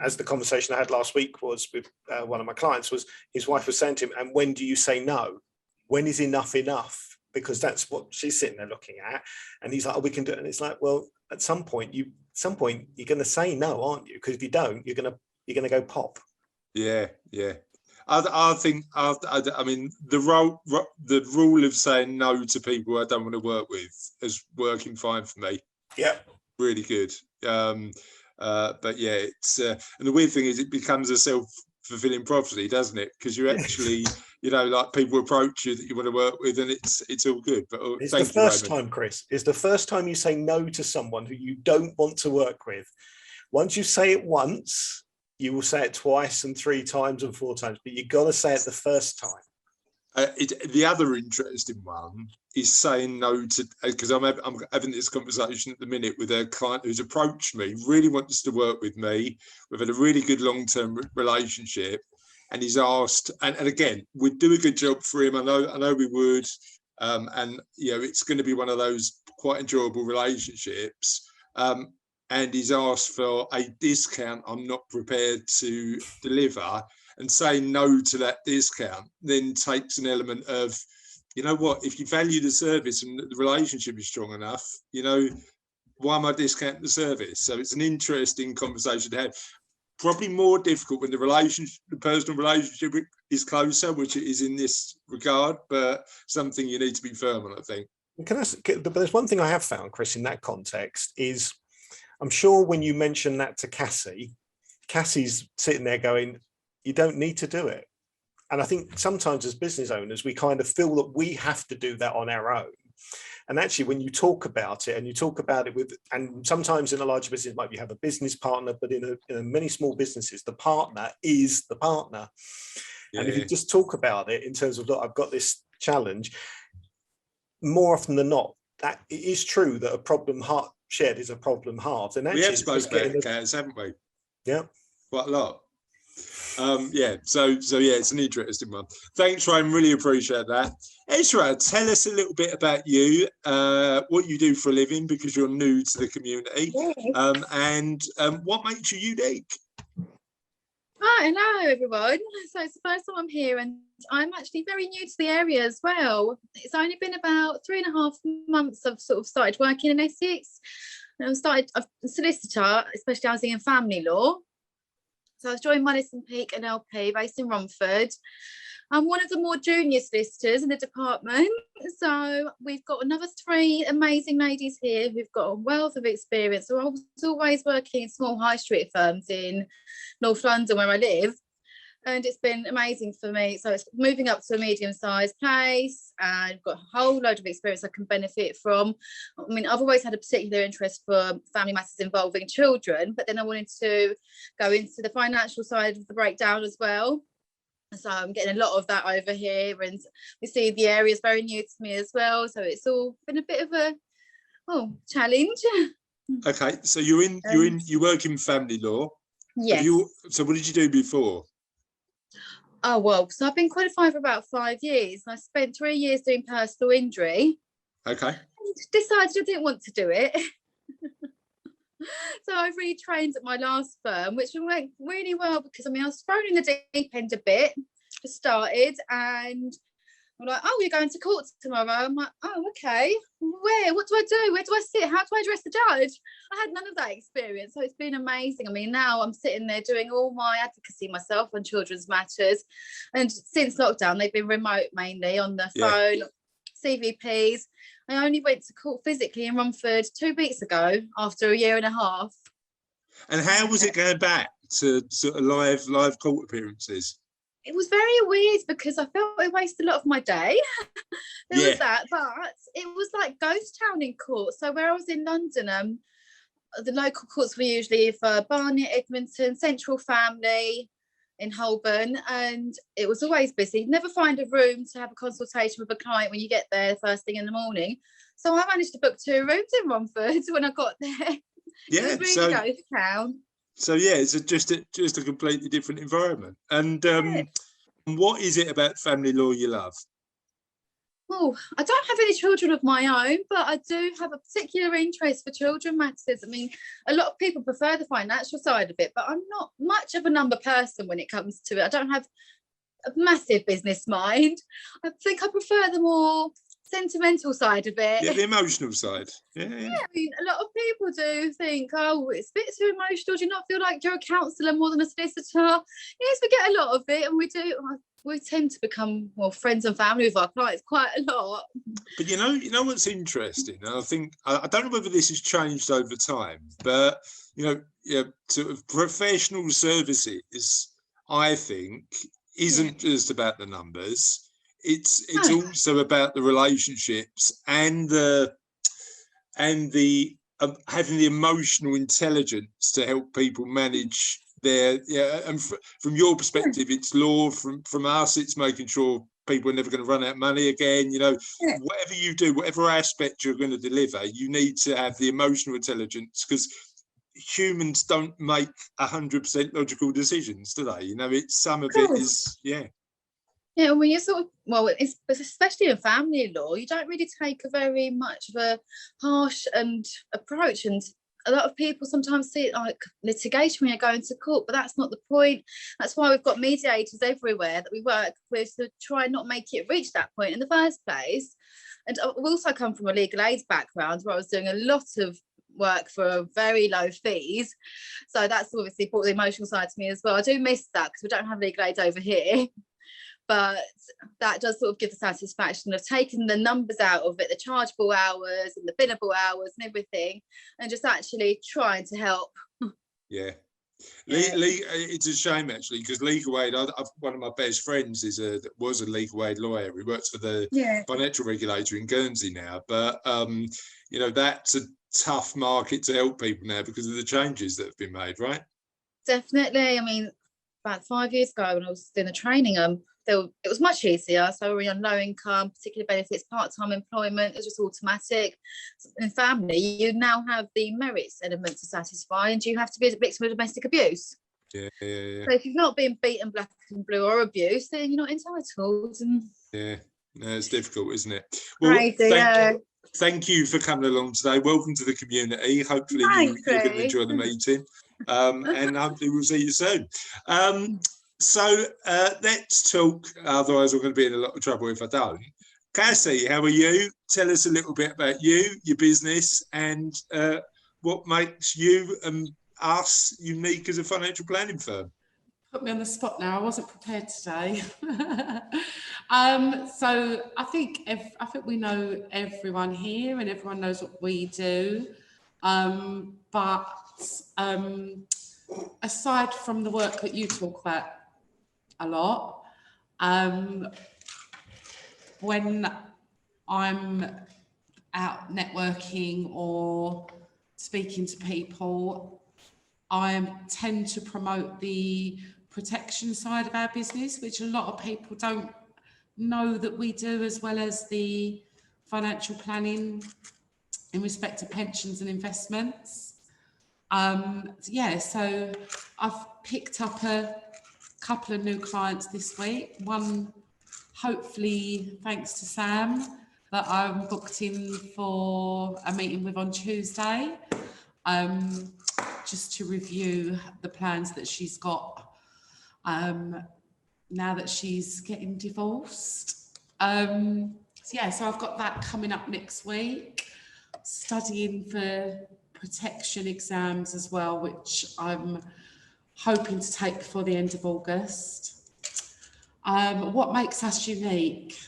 S4: as the conversation I had last week was with one of my clients, was his wife was saying to him, and when do you say no? When is enough enough? Because that's what she's sitting there looking at. And he's like, oh, we can do it. And it's like, well, at some point you're going to say no, aren't you? Because if you don't, you're going to go pop.
S1: I think I mean the rule of saying no to people I don't want to work with is working fine for me. Really good. But yeah, it's and the weird thing is it becomes a self-fulfilling prophecy, doesn't it? Because you actually, you know, like people approach you that you want to work with, and it's all good. But
S4: it's the first time, Chris. It's the first time you say no to someone who you don't want to work with. Once you say it once, you will say it twice and 3 times and 4 times, but you've got to say it the first time.
S1: The other interesting one is saying no to, because I'm having this conversation at the minute with a client who's approached me, really wants to work with me. We've had a really good long-term relationship, and he's asked, and again, we'd do a good job for him. I know we would, and you know, it's going to be one of those quite enjoyable relationships. And he's asked for a discount I'm not prepared to deliver. And saying no to that discount then takes an element of, you know what, if you value the service and the relationship is strong enough, you know, why am I discounting the service? So it's an interesting conversation to have. Probably more difficult when the personal relationship is closer, which it is in this regard, but something you need to be firm on, I think.
S4: But there's one thing I have found, Chris, in that context is, I'm sure when you mention that to Cassie's sitting there going, you don't need to do it. And I think sometimes as business owners, we kind of feel that we have to do that on our own. And actually, when you talk about it, and you talk about it with, and sometimes in a larger business, might you have a business partner, but in many small businesses, the partner is the partner. Yeah. And if you just talk about it in terms of, look, I've got this challenge, more often than not, that it is true that a problem shared is a problem halved. And actually,
S1: we have spoken about it, Kaz, haven't we?
S4: Yeah,
S1: quite a lot. So yeah, it's an interesting one. Thanks, Ryan, really appreciate that. Ezra, tell us a little bit about you, what you do for a living, because you're new to the community, and what makes you unique.
S7: Hi, hello everyone. So it's the first time I'm here, and I'm actually very new to the area as well. It's only been about 3.5 months I've sort of started working in Essex. I'm a solicitor, especially housing and family law. So I was joined Madison Peak and LP based in Romford. I'm one of the more junior solicitors in the department. So we've got another 3 amazing ladies here who've got a wealth of experience. So I was always working in small high street firms in North London where I live. And it's been amazing for me. So it's moving up to a medium-sized place, and I've got a whole load of experience I can benefit from. I mean, I've always had a particular interest for family matters involving children, but then I wanted to go into the financial side of the breakdown as well. So I'm getting a lot of that over here, and we see the area is very new to me as well. So it's all been a bit of a challenge.
S1: Okay, so you work in family law.
S7: Yes.
S1: So what did you do before?
S7: Oh, well, so I've been qualified for about 5 years. I spent 3 years doing personal injury.
S1: Okay.
S7: And decided I didn't want to do it. So I retrained at my last firm, which went really well because, I mean, I was thrown in the deep end a bit, just started, and I'm like, oh, you're going to court tomorrow. I'm like, oh, okay. Where? What do I do? Where do I sit? How do I address the judge? I had none of that experience. So it's been amazing. I mean, now I'm sitting there doing all my advocacy myself on children's matters. And since lockdown, they've been remote mainly on the phone, CVPs. I only went to court physically in Romford 2 weeks ago after 1.5 years.
S1: And how was it going back to sort of live court appearances?
S7: It was very weird because I felt I wasted a lot of my day. There was that, but it was like ghost town in court. So where I was in London, the local courts were usually for Barnet, Edmonton, Central Family, in Holborn, and it was always busy. You'd never find a room to have a consultation with a client when you get there first thing in the morning. So I managed to book 2 rooms in Romford when I got there.
S1: Yeah,
S7: it was really ghost town.
S1: So yeah, it's just a completely different environment. And what is it about family law you love?
S7: Oh, I don't have any children of my own, but I do have a particular interest for children matters. I mean, a lot of people prefer the financial side of it, but I'm not much of a number person when it comes to it. I don't have a massive business mind. I think I prefer the more sentimental side of it.
S1: Yeah, the emotional side. Yeah,
S7: I mean, a lot of people do think, oh, it's a bit too emotional. Do you not feel like you're a counsellor more than a solicitor? Yes, we get a lot of it, and we do. We tend to become friends and family with our clients quite a lot.
S1: But you know what's interesting, and I think I don't know whether this has changed over time, but sort of professional services, I think, isn't just about the numbers. It's also about the relationships and the having the emotional intelligence to help people manage their and from your perspective, it's law. From us, it's making sure people are never going to run out of money again. Whatever you do, whatever aspect you're going to deliver, you need to have the emotional intelligence, because humans don't make 100% logical decisions, do they? It's some of it is
S7: Yeah, when you're it's especially in family law, you don't really take a very much of a harsh approach, and a lot of people sometimes see it like litigation when you're going to court, but that's not the point. That's why we've got mediators everywhere that we work with to try and not make it reach that point in the first place. And I've also come from a legal aid background where I was doing a lot of work for very low fees, so that's obviously brought the emotional side to me as well. I do miss that because we don't have legal aid over here. but that does sort of give the satisfaction of taking the numbers out of it, the chargeable hours and the billable hours and everything, and just actually trying to help.
S1: Yeah. It's a shame actually, because legal aid, one of my best friends was a legal aid lawyer. He works for the financial regulator in Guernsey now, but you know, that's a tough market to help people now because of the changes that have been made, right?
S7: Definitely. I mean, about 5 years ago when I was doing the training, it was much easier. So we're on low income, particular benefits, part-time employment, it's just automatic. In family, you now have the merits element to satisfy, and you have to be a victim of domestic abuse.
S1: Yeah.
S7: So if you've not been beaten black and blue or abused, then you're not entitled. And
S1: yeah, no, it's difficult, isn't it? Well,
S7: crazy,
S1: thank you for coming along today. Welcome to the community. Hopefully you're going to enjoy the meeting, and hopefully we'll see you soon. So let's talk, otherwise we're going to be in a lot of trouble if I don't. Cassie, how are you? Tell us a little bit about you, your business, and what makes you and us unique as a financial planning firm.
S8: Put me on the spot now. I wasn't prepared today. So I think we know everyone here, and everyone knows what we do. But aside from the work that you talk about a lot, when I'm out networking or speaking to people, I tend to promote the protection side of our business, which a lot of people don't know that we do, as well as the financial planning in respect to pensions and investments. So I've picked up a couple of new clients this week. One, hopefully, thanks to Sam, that I'm booked in for a meeting with on Tuesday, just to review the plans that she's got now that she's getting divorced. So I've got that coming up next week. Studying for protection exams as well, which I'm hoping to take before the end of August. What makes us unique?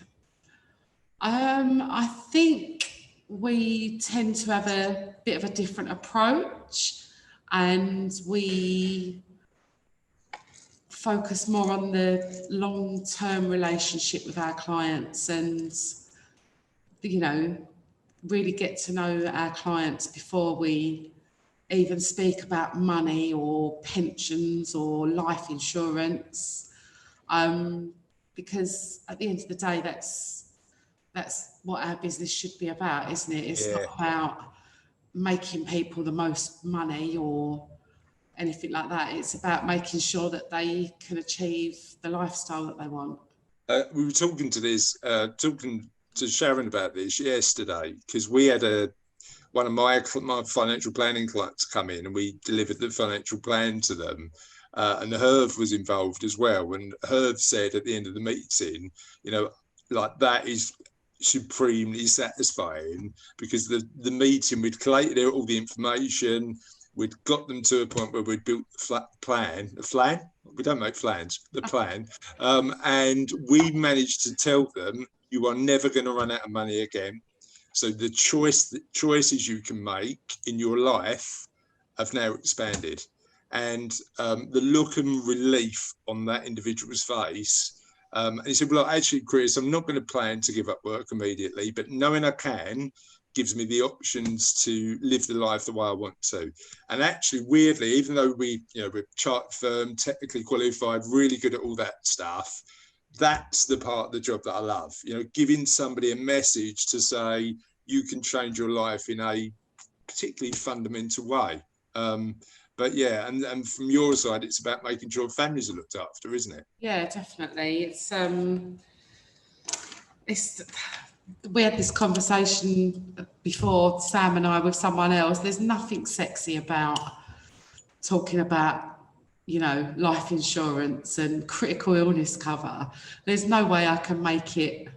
S8: I think we tend to have a bit of a different approach, and we focus more on the long-term relationship with our clients, and, you know, really get to know our clients before we even speak about money or pensions or life insurance, because at the end of the day, that's what our business should be about, isn't it? It's not about making people the most money or anything like that. It's about making sure that they can achieve the lifestyle that they want.
S1: We were talking to Sharon about this yesterday, because we had one of my financial planning clients come in, and we delivered the financial plan to them, and Herv was involved as well. And Herv said at the end of the meeting, you know, like, that is supremely satisfying, because the meeting, we'd collated all the information, we'd got them to a point where we'd built the plan. We don't make flans, the plan, and we managed to tell them, you are never going to run out of money again. So the choices you can make in your life have now expanded. And the look and relief on that individual's face. And he said, well, actually, Chris, I'm not going to plan to give up work immediately, but knowing I can gives me the options to live the life the way I want to. And actually, weirdly, even though we're chartered firm, technically qualified, really good at all that stuff, that's the part of the job that I love, you know, giving somebody a message to say you can change your life in a particularly fundamental way. But yeah, and from your side, it's about making sure families are looked after, isn't it?
S8: Yeah, definitely. We had this conversation before, Sam and I, with someone else. There's nothing sexy about talking about, you know, life insurance and critical illness cover. There's no way I can make it,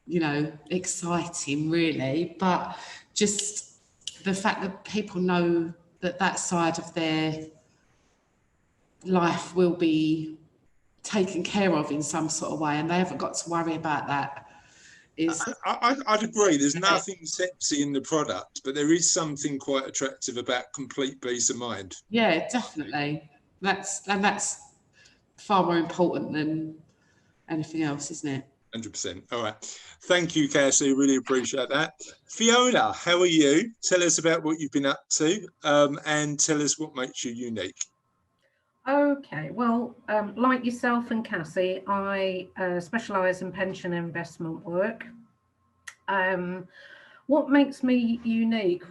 S8: you know, exciting really, but just the fact that people know that that side of their life will be taken care of in some sort of way, and they haven't got to worry about that.
S1: I'd agree. There's nothing sexy in the product, but there is something quite attractive about complete peace of mind.
S8: Yeah, definitely. That's far more important than anything else, isn't it?
S1: 100%. All right. Thank you, Cassie. Really appreciate that. Fiona, how are you? Tell us about what you've been up to, and tell us what makes you unique.
S9: Okay, well, like yourself and Cassie, I specialise in pension investment work. What makes me unique?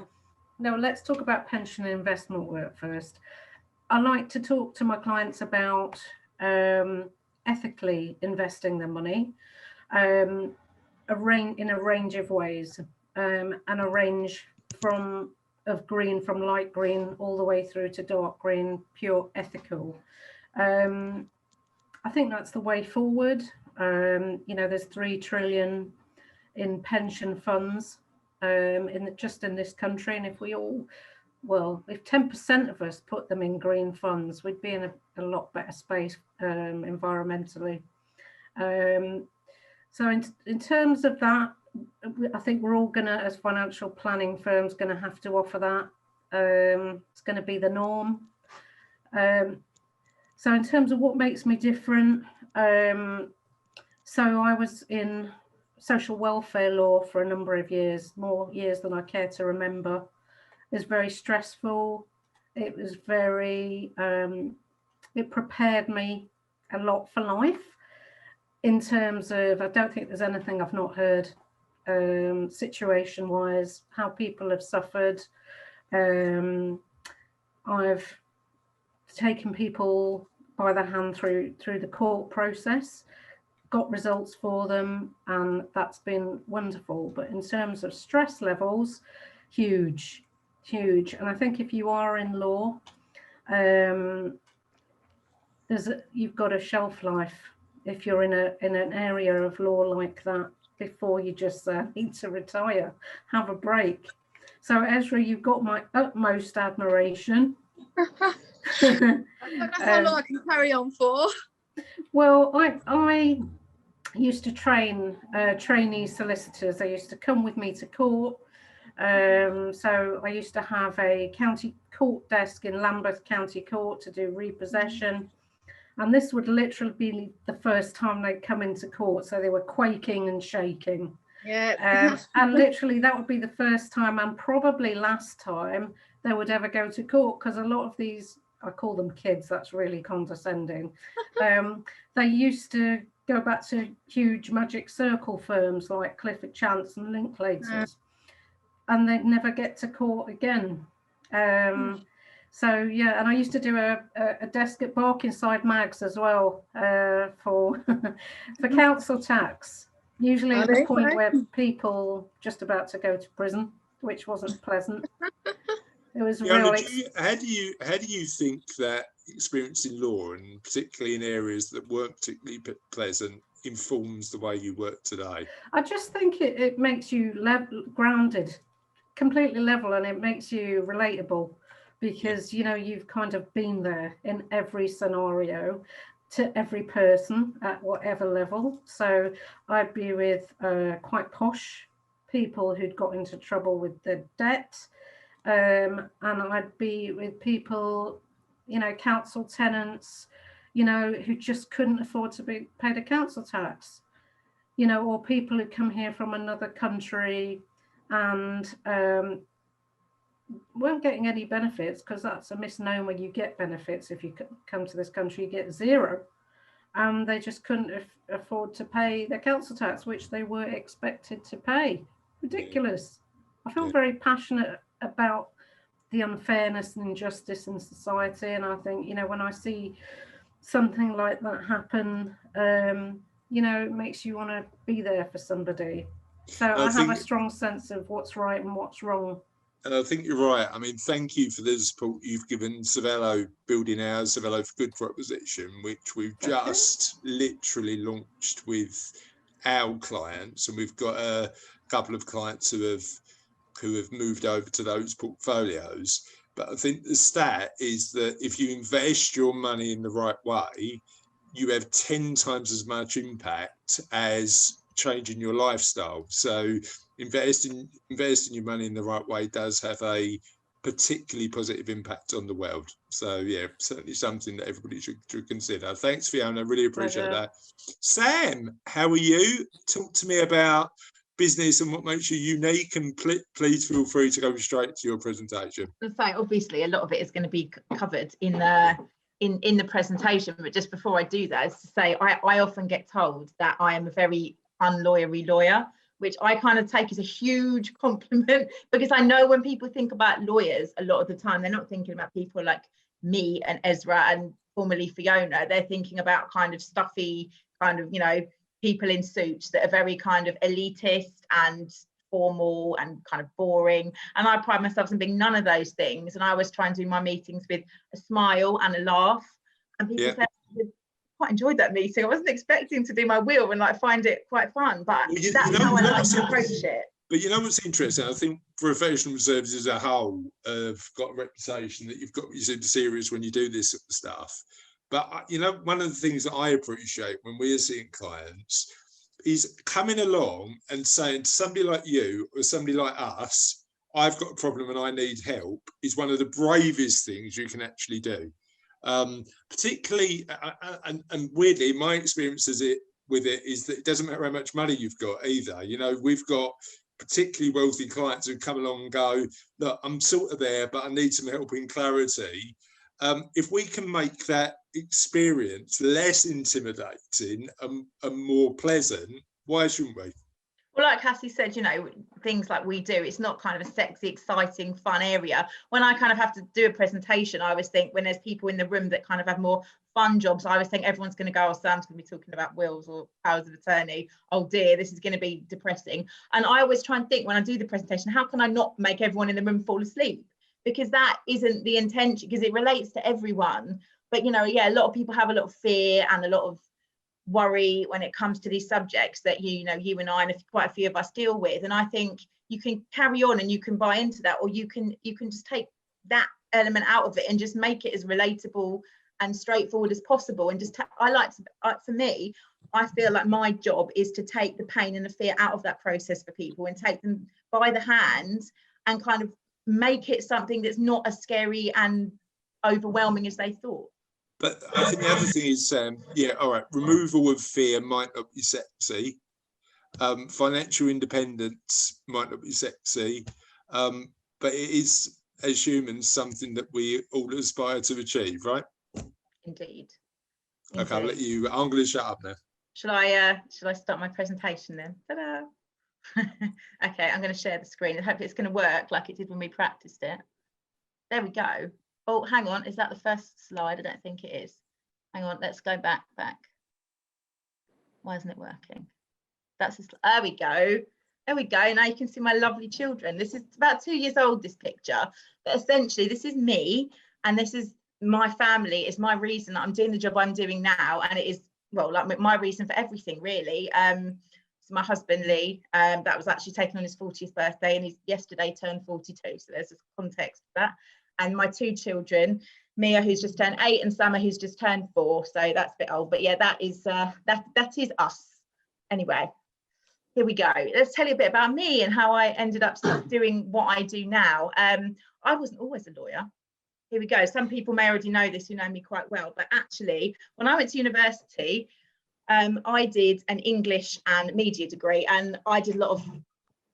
S9: Now, let's talk about pension investment work first. I like to talk to my clients about ethically investing their money in a range of ways, and a range of green, from light green all the way through to dark green, pure ethical. I think that's the way forward. There's 3 trillion in pension funds just in this country, and if 10% of us put them in green funds, we'd be in a lot better space environmentally. So in terms of that, I think we're all going to, as financial planning firms, going to have to offer that. It's going to be the norm. So in terms of what makes me different, so I was in social welfare law for a number of years, more years than I care to remember. It was very stressful. It was very, it prepared me a lot for life in terms of, I don't think there's anything I've not heard situation-wise, how people have suffered. I've taken people by the hand through the court process, got results for them, and that's been wonderful. But in terms of stress levels, huge. And I think if you are in law, you've got a shelf life if you're in an area of law like that before you just need to retire, have a break. So Ezra, you've got my utmost admiration.
S7: That's how long I can carry on for.
S9: Well, I used to train trainee solicitors. They used to come with me to court. So I used to have a county court desk in Lambeth County Court to do repossession. And this would literally be the first time they'd come into court. So they were quaking and shaking.
S7: Yeah.
S9: And literally that would be the first time and probably last time they would ever go to court, because a lot of these, I call them kids, that's really condescending. They used to go back to huge magic circle firms like Clifford Chance and Linklaters, and they'd never get to court again. So yeah, and I used to do a desk at Barkingside Mags as well for council tax, usually at the point where people just about to go to prison, which wasn't pleasant. It was really.
S1: How do you think that experience in law, and particularly in areas that weren't particularly pleasant, informs the way you work today?
S9: I just think it makes you grounded, completely level, and it makes you relatable, because you've kind of been there in every scenario to every person at whatever level. So I'd be with quite posh people who'd got into trouble with their debt. And I'd be with people, council tenants, who just couldn't afford to pay the council tax, or people who come here from another country and weren't getting any benefits, because that's a misnomer. You get benefits if you come to this country, you get zero. And they just couldn't afford to pay their council tax, which they were expected to pay. Ridiculous. I feel very passionate about the unfairness and injustice in society, and I think when I see something like that happen, it makes you want to be there for somebody. So I have a strong sense of what's right and what's wrong.
S1: And I think you're right. I mean, thank you for the support you've given Cervelo Building Ours, Cervelo for Good proposition, which we've just literally launched with our clients, and we've got a couple of clients who have moved over to those portfolios. But I think the stat is that if you invest your money in the right way, you have 10 times as much impact as changing your lifestyle. So investing your money in the right way does have a particularly positive impact on the world. So yeah, certainly something that everybody should consider. Thanks, Fiona. I really appreciate that. Sam, how are you? Talk to me about business and what makes you unique, and please feel free to go straight to your presentation.
S10: So obviously a lot of it is going to be covered in the presentation, but just before I do that, is to say I often get told that I am a very unlawyery lawyer, which I kind of take as a huge compliment, because I know when people think about lawyers, a lot of the time they're not thinking about people like me and Ezra and formerly Fiona. They're thinking about kind of stuffy, kind of, you know, people in suits that are very kind of elitist and formal and kind of boring. And I pride myself in being none of those things. And I always try and do my meetings with a smile and a laugh. And people say, I quite enjoyed that meeting. I wasn't expecting to do my wheel and like find it quite fun, but that's how I like to approach it.
S1: But you know what's interesting? I think professional services as a whole have got a reputation that you're super serious when you do this sort of stuff. But you know, one of the things that I appreciate when we are seeing clients is coming along and saying to somebody like you or somebody like us, I've got a problem and I need help, is one of the bravest things you can actually do. Particularly, and weirdly, my experience with it is that it doesn't matter how much money you've got either. You know, we've got particularly wealthy clients who come along and go, look, I'm sort of there, but I need some help in clarity. If we can make that experience less intimidating and more pleasant, why shouldn't we?
S10: Well, like Cassie said, you know, things like we do, it's not kind of a sexy, exciting, fun area. When I kind of have to do a presentation, I always think when there's people in the room that kind of have more fun jobs, I always think everyone's going to go, oh, Sam's going to be talking about wills or powers of attorney. Oh dear, this is going to be depressing. And I always try and think when I do the presentation, how can I not make everyone in the room fall asleep? Because that isn't the intention, because it relates to everyone. But, you know, yeah, a lot of people have a lot of fear and a lot of worry when it comes to these subjects that you and I and quite a few of us deal with. And I think you can carry on and you can buy into that, or you can just take that element out of it and just make it as relatable and straightforward as possible. And just for me, I feel like my job is to take the pain and the fear out of that process for people and take them by the hand and kind of make it something that's not as scary and overwhelming as they thought.
S1: But I think the other thing is, all right, removal of fear might not be sexy. Financial independence might not be sexy. But it is, as humans, something that we all aspire to achieve, right?
S10: Indeed.
S1: Okay, I'll let you. I'm going to shut up now.
S10: Shall I start my presentation then? Ta-da! Okay, I'm going to share the screen. I hope it's going to work like it did when we practiced it. There we go. Oh, hang on. Is that the first slide? I don't think it is. Hang on. Let's go back. Why isn't it working? There we go. There we go. Now you can see my lovely children. This is about 2 years old, this picture. But essentially, this is me and this is my family. Is my reason I'm doing the job I'm doing now. And it is, well, like my reason for everything, really. So my husband, Lee, that was actually taken on his 40th birthday, and he's yesterday turned 42. So there's a context to that. And my 2 children, Mia, who's just turned 8, and Summer, who's just turned 4. So that's a bit old, but yeah, that is us. Anyway, here we go. Let's tell you a bit about me and how I ended up doing what I do now. I wasn't always a lawyer. Here we go. Some people may already know this who know me quite well, but actually, when I went to university, I did an English and media degree, and I did a lot of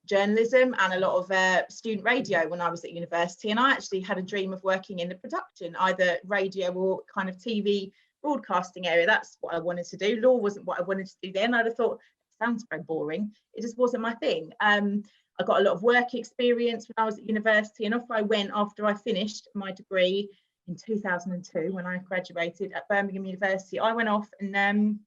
S10: journalism and a lot of student radio when I was at university. And I actually had a dream of working in the production, either radio or kind of TV broadcasting area. That's what I wanted to do. Law wasn't what I wanted to do then. I'd have thought, it sounds very boring. It just wasn't my thing. I got a lot of work experience when I was at university, and off I went after I finished my degree in 2002 when I graduated at Birmingham University. I went off and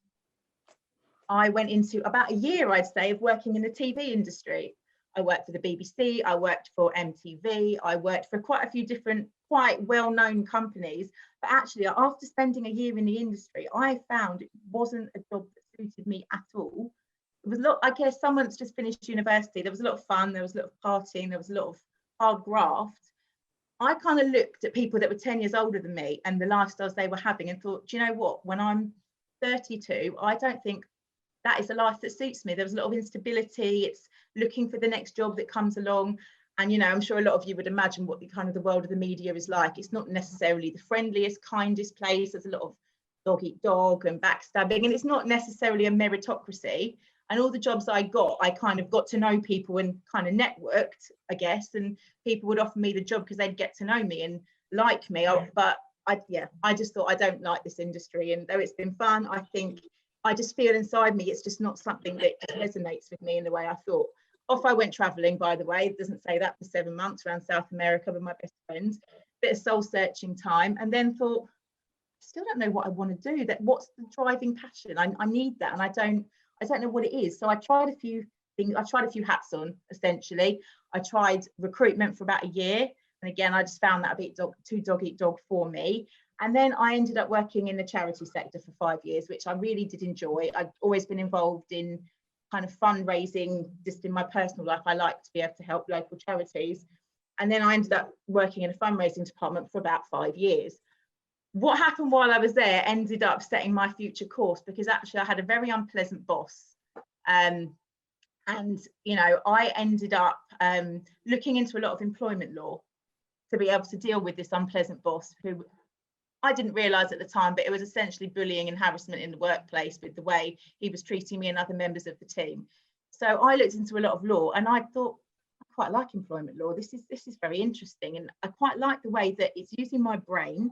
S10: I went into about a year, I'd say, of working in the TV industry. I worked for the BBC, I worked for MTV, I worked for quite a few different, quite well-known companies. But actually, after spending a year in the industry, I found it wasn't a job that suited me at all. It was a lot, I guess someone's just finished university, there was a lot of fun, there was a lot of partying, there was a lot of hard graft. I kind of looked at people that were 10 years older than me and the lifestyles they were having and thought, do you know what, when I'm 32, I don't think that is a life that suits me. There was a lot of instability. It's looking for the next job that comes along. And, you know, I'm sure a lot of you would imagine what the kind of the world of the media is like. It's not necessarily the friendliest, kindest place. There's a lot of dog eat dog and backstabbing, and it's not necessarily a meritocracy. And all the jobs I got, I kind of got to know people and kind of networked, I guess, and people would offer me the job because they'd get to know me and like me. But I just thought, I don't like this industry. And though it's been fun, I think I just feel inside me, it's just not something that resonates with me in the way I thought. Off I went traveling, by the way. It doesn't say that, for 7 months around South America with my best friends. Bit of soul searching time, and then thought, I still don't know what I want to do. What's the driving passion? I need that, and I don't know what it is. So I tried a few things. I tried a few hats on, essentially. I tried recruitment for about a year, and again, I just found that a bit too dog eat dog for me. And then I ended up working in the charity sector for 5 years, which I really did enjoy. I've always been involved in kind of fundraising, just in my personal life. I like to be able to help local charities. And then I ended up working in a fundraising department for about 5 years. What happened while I was there ended up setting my future course, because actually I had a very unpleasant boss. And, you know, I ended up looking into a lot of employment law to be able to deal with this unpleasant boss, who I didn't realise at the time, but it was essentially bullying and harassment in the workplace with the way he was treating me and other members of the team. So I looked into a lot of law, and I thought, I quite like employment law. This is very interesting, and I quite like the way that it's using my brain.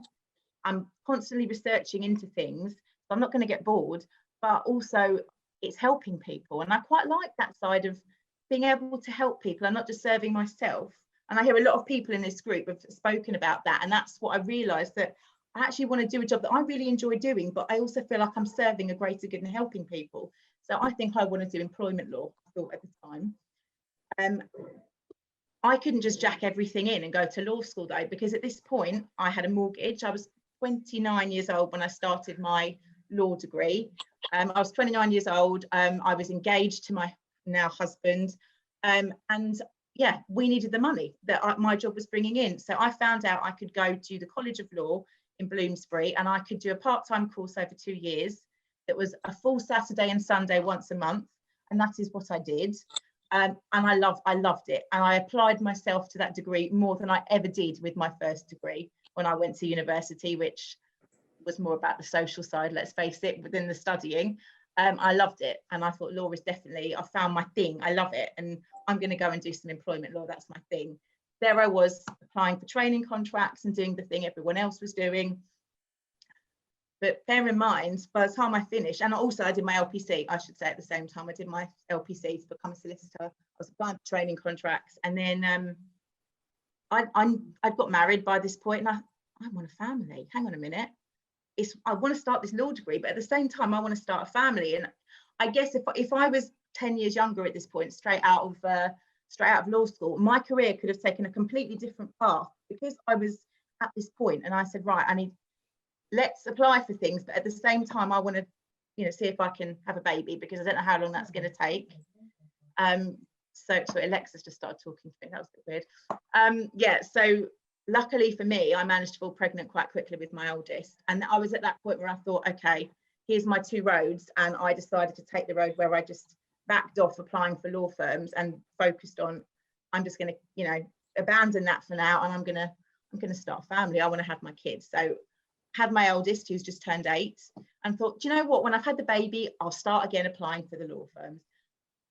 S10: I'm constantly researching into things, so I'm not going to get bored, but also it's helping people. And I quite like that side of being able to help people and not just serving myself. And I hear a lot of people in this group have spoken about that, and that's what I realised, that I actually want to do a job that I really enjoy doing, but I also feel like I'm serving a greater good and helping people. So I think I want to do employment law, I thought at the time. I couldn't just jack everything in and go to law school though, because at this point I had a mortgage. I was 29 years old when I started my law degree. I was 29 years old. I was engaged to my now husband. And yeah, we needed the money that my job was bringing in. So I found out I could go to the College of Law in Bloomsbury, and I could do a part-time course over 2 years. It was a full Saturday and Sunday once a month, and that is what I did. And I loved it, and I applied myself to that degree more than I ever did with my first degree when I went to university, which was more about the social side, let's face it, within the studying. I loved it, and I thought law is definitely, I found my thing. I love it, and I'm going to go and do some employment law. That's my thing. There I was applying for training contracts and doing the thing everyone else was doing. But bear in mind, by the time I finished, and also I did my LPC, I should say at the same time, I did my LPC to become a solicitor. I was applying for training contracts, and then I'd got married by this point, and I want a family. Hang on a minute. I want to start this law degree, but at the same time, I want to start a family. And I guess if I was 10 years younger at this point, straight out of law school, my career could have taken a completely different path, because I was at this point, and I said, right, let's apply for things, but at the same time, I want to, you know, see if I can have a baby, because I don't know how long that's going to take. So Alexa's just started talking to me. That was a bit weird. Yeah, so luckily for me, I managed to fall pregnant quite quickly with my oldest. And I was at that point where I thought, okay, here's my 2 roads. And I decided to take the road where I just backed off applying for law firms and focused on, I'm just going to, you know, abandon that for now. And I'm going to start a family. I want to have my kids. So had my eldest, who's just turned 8, and thought, do you know what, when I've had the baby, I'll start again applying for the law firms.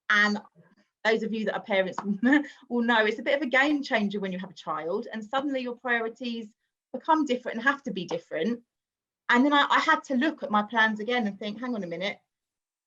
S10: And those of you that are parents will know it's a bit of a game changer when you have a child, and suddenly your priorities become different and have to be different. And then I had to look at my plans again and think, hang on a minute,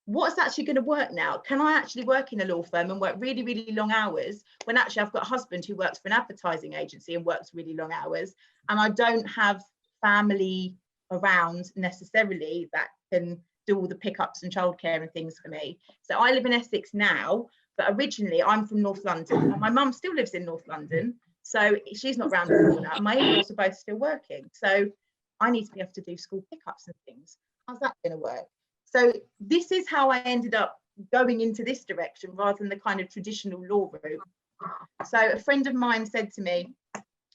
S10: what's actually going to work now? Can I actually work in a law firm and work really, really long hours, when actually I've got a husband who works for an advertising agency and works really long hours, and I don't have family around necessarily that can do all the pickups and childcare and things for me. So I live in Essex now, but originally I'm from North London, and my mum still lives in North London, so she's not round the corner. My in-laws are both still working, so I need to be able to do school pickups and things. How's that going to work? So this is how I ended up going into this direction rather than the kind of traditional law route. So a friend of mine said to me,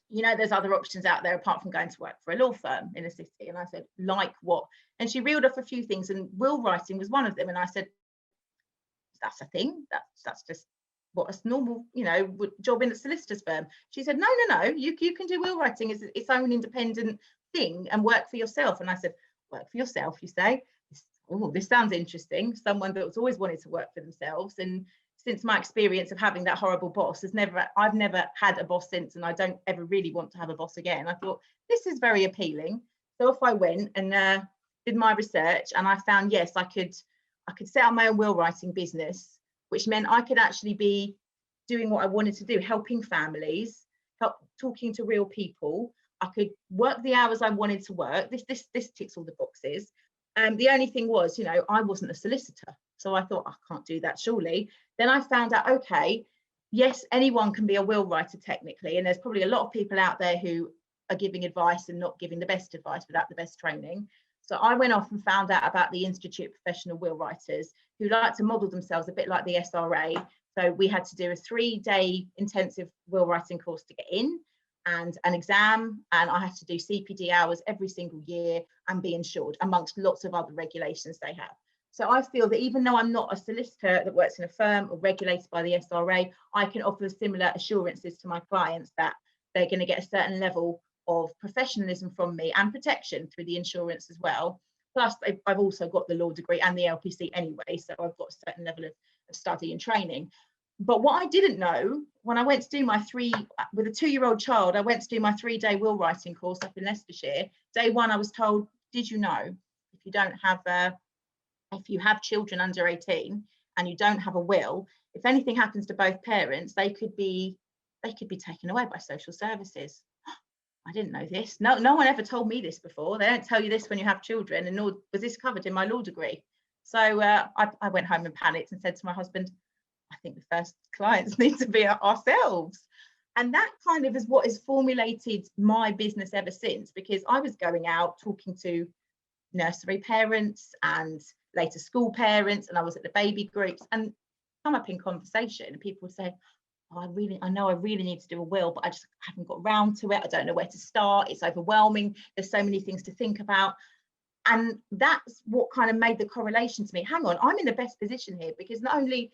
S10: you know, there's other options out there apart from going to work for a law firm in a city. And I said, like what? And she reeled off a few things, and will writing was one of them. And I said, that's a thing. That's just what a normal, you know, job in a solicitor's firm. She said, no, you can do will writing as its own independent thing and work for yourself. And I said, work for yourself, you say? Oh, this sounds interesting. Someone that's always wanted to work for themselves. And since my experience of having that horrible boss, I've never had a boss since, and I don't ever really want to have a boss again. I thought, this is very appealing. So off I went and did my research, and I found, yes, I could set up my own will writing business, which meant I could actually be doing what I wanted to do, helping families, talking to real people. I could work the hours I wanted to work. This ticks all the boxes. The only thing was, you know, I wasn't a solicitor. So I thought, I can't do that, surely. Then I found out, okay, yes, anyone can be a will writer technically. And there's probably a lot of people out there who are giving advice and not giving the best advice without the best training. So I went off and found out about the Institute of Professional Will Writers, who like to model themselves a bit like the SRA. So we had to do a 3-day intensive will writing course to get in, and an exam, and I have to do CPD hours every single year and be insured, amongst lots of other regulations they have. So I feel that even though I'm not a solicitor that works in a firm or regulated by the SRA, I can offer similar assurances to my clients that they're going to get a certain level of professionalism from me and protection through the insurance as well. Plus, I've also got the law degree and the LPC anyway, so I've got a certain level of study and training. But what I didn't know, when I went to do my with a 2-year-old child, I went to do my 3-day will writing course up in Leicestershire. Day one, I was told, did you know, if you don't have if you have children under 18 and you don't have a will, if anything happens to both parents, they could be taken away by social services. I didn't know this. No one ever told me this before. They don't tell you this when you have children, and nor was this covered in my law degree. So I went home and panicked and said to my husband, I think the first clients need to be ourselves. And that kind of is what has formulated my business ever since, because I was going out talking to nursery parents and later school parents, and I was at the baby groups and come up in conversation, and people would say, oh, I know I really need to do a will, but I just haven't got round to it. I don't know where to start. It's overwhelming. There's so many things to think about. And that's what kind of made the correlation to me. Hang on, I'm in the best position here, because not only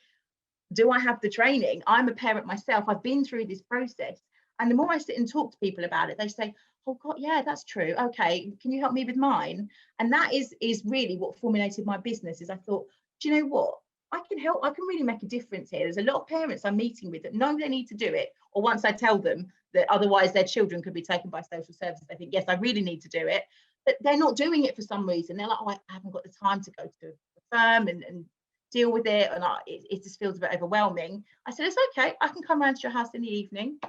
S10: do I have the training, I'm a parent myself. I've been through this process. And the more I sit and talk to people about it, they say, oh God, yeah, that's true. Okay, can you help me with mine? And that is really what formulated my business. Is I thought, do you know what? I can help. I can really make a difference here. There's a lot of parents I'm meeting with that know they need to do it. Or once I tell them that otherwise their children could be taken by social services, they think, yes, I really need to do it. But they're not doing it for some reason. They're like, oh, I haven't got the time to go to a firm and deal with it. And it just feels a bit overwhelming. I said, it's okay. I can come around to your house in the evening.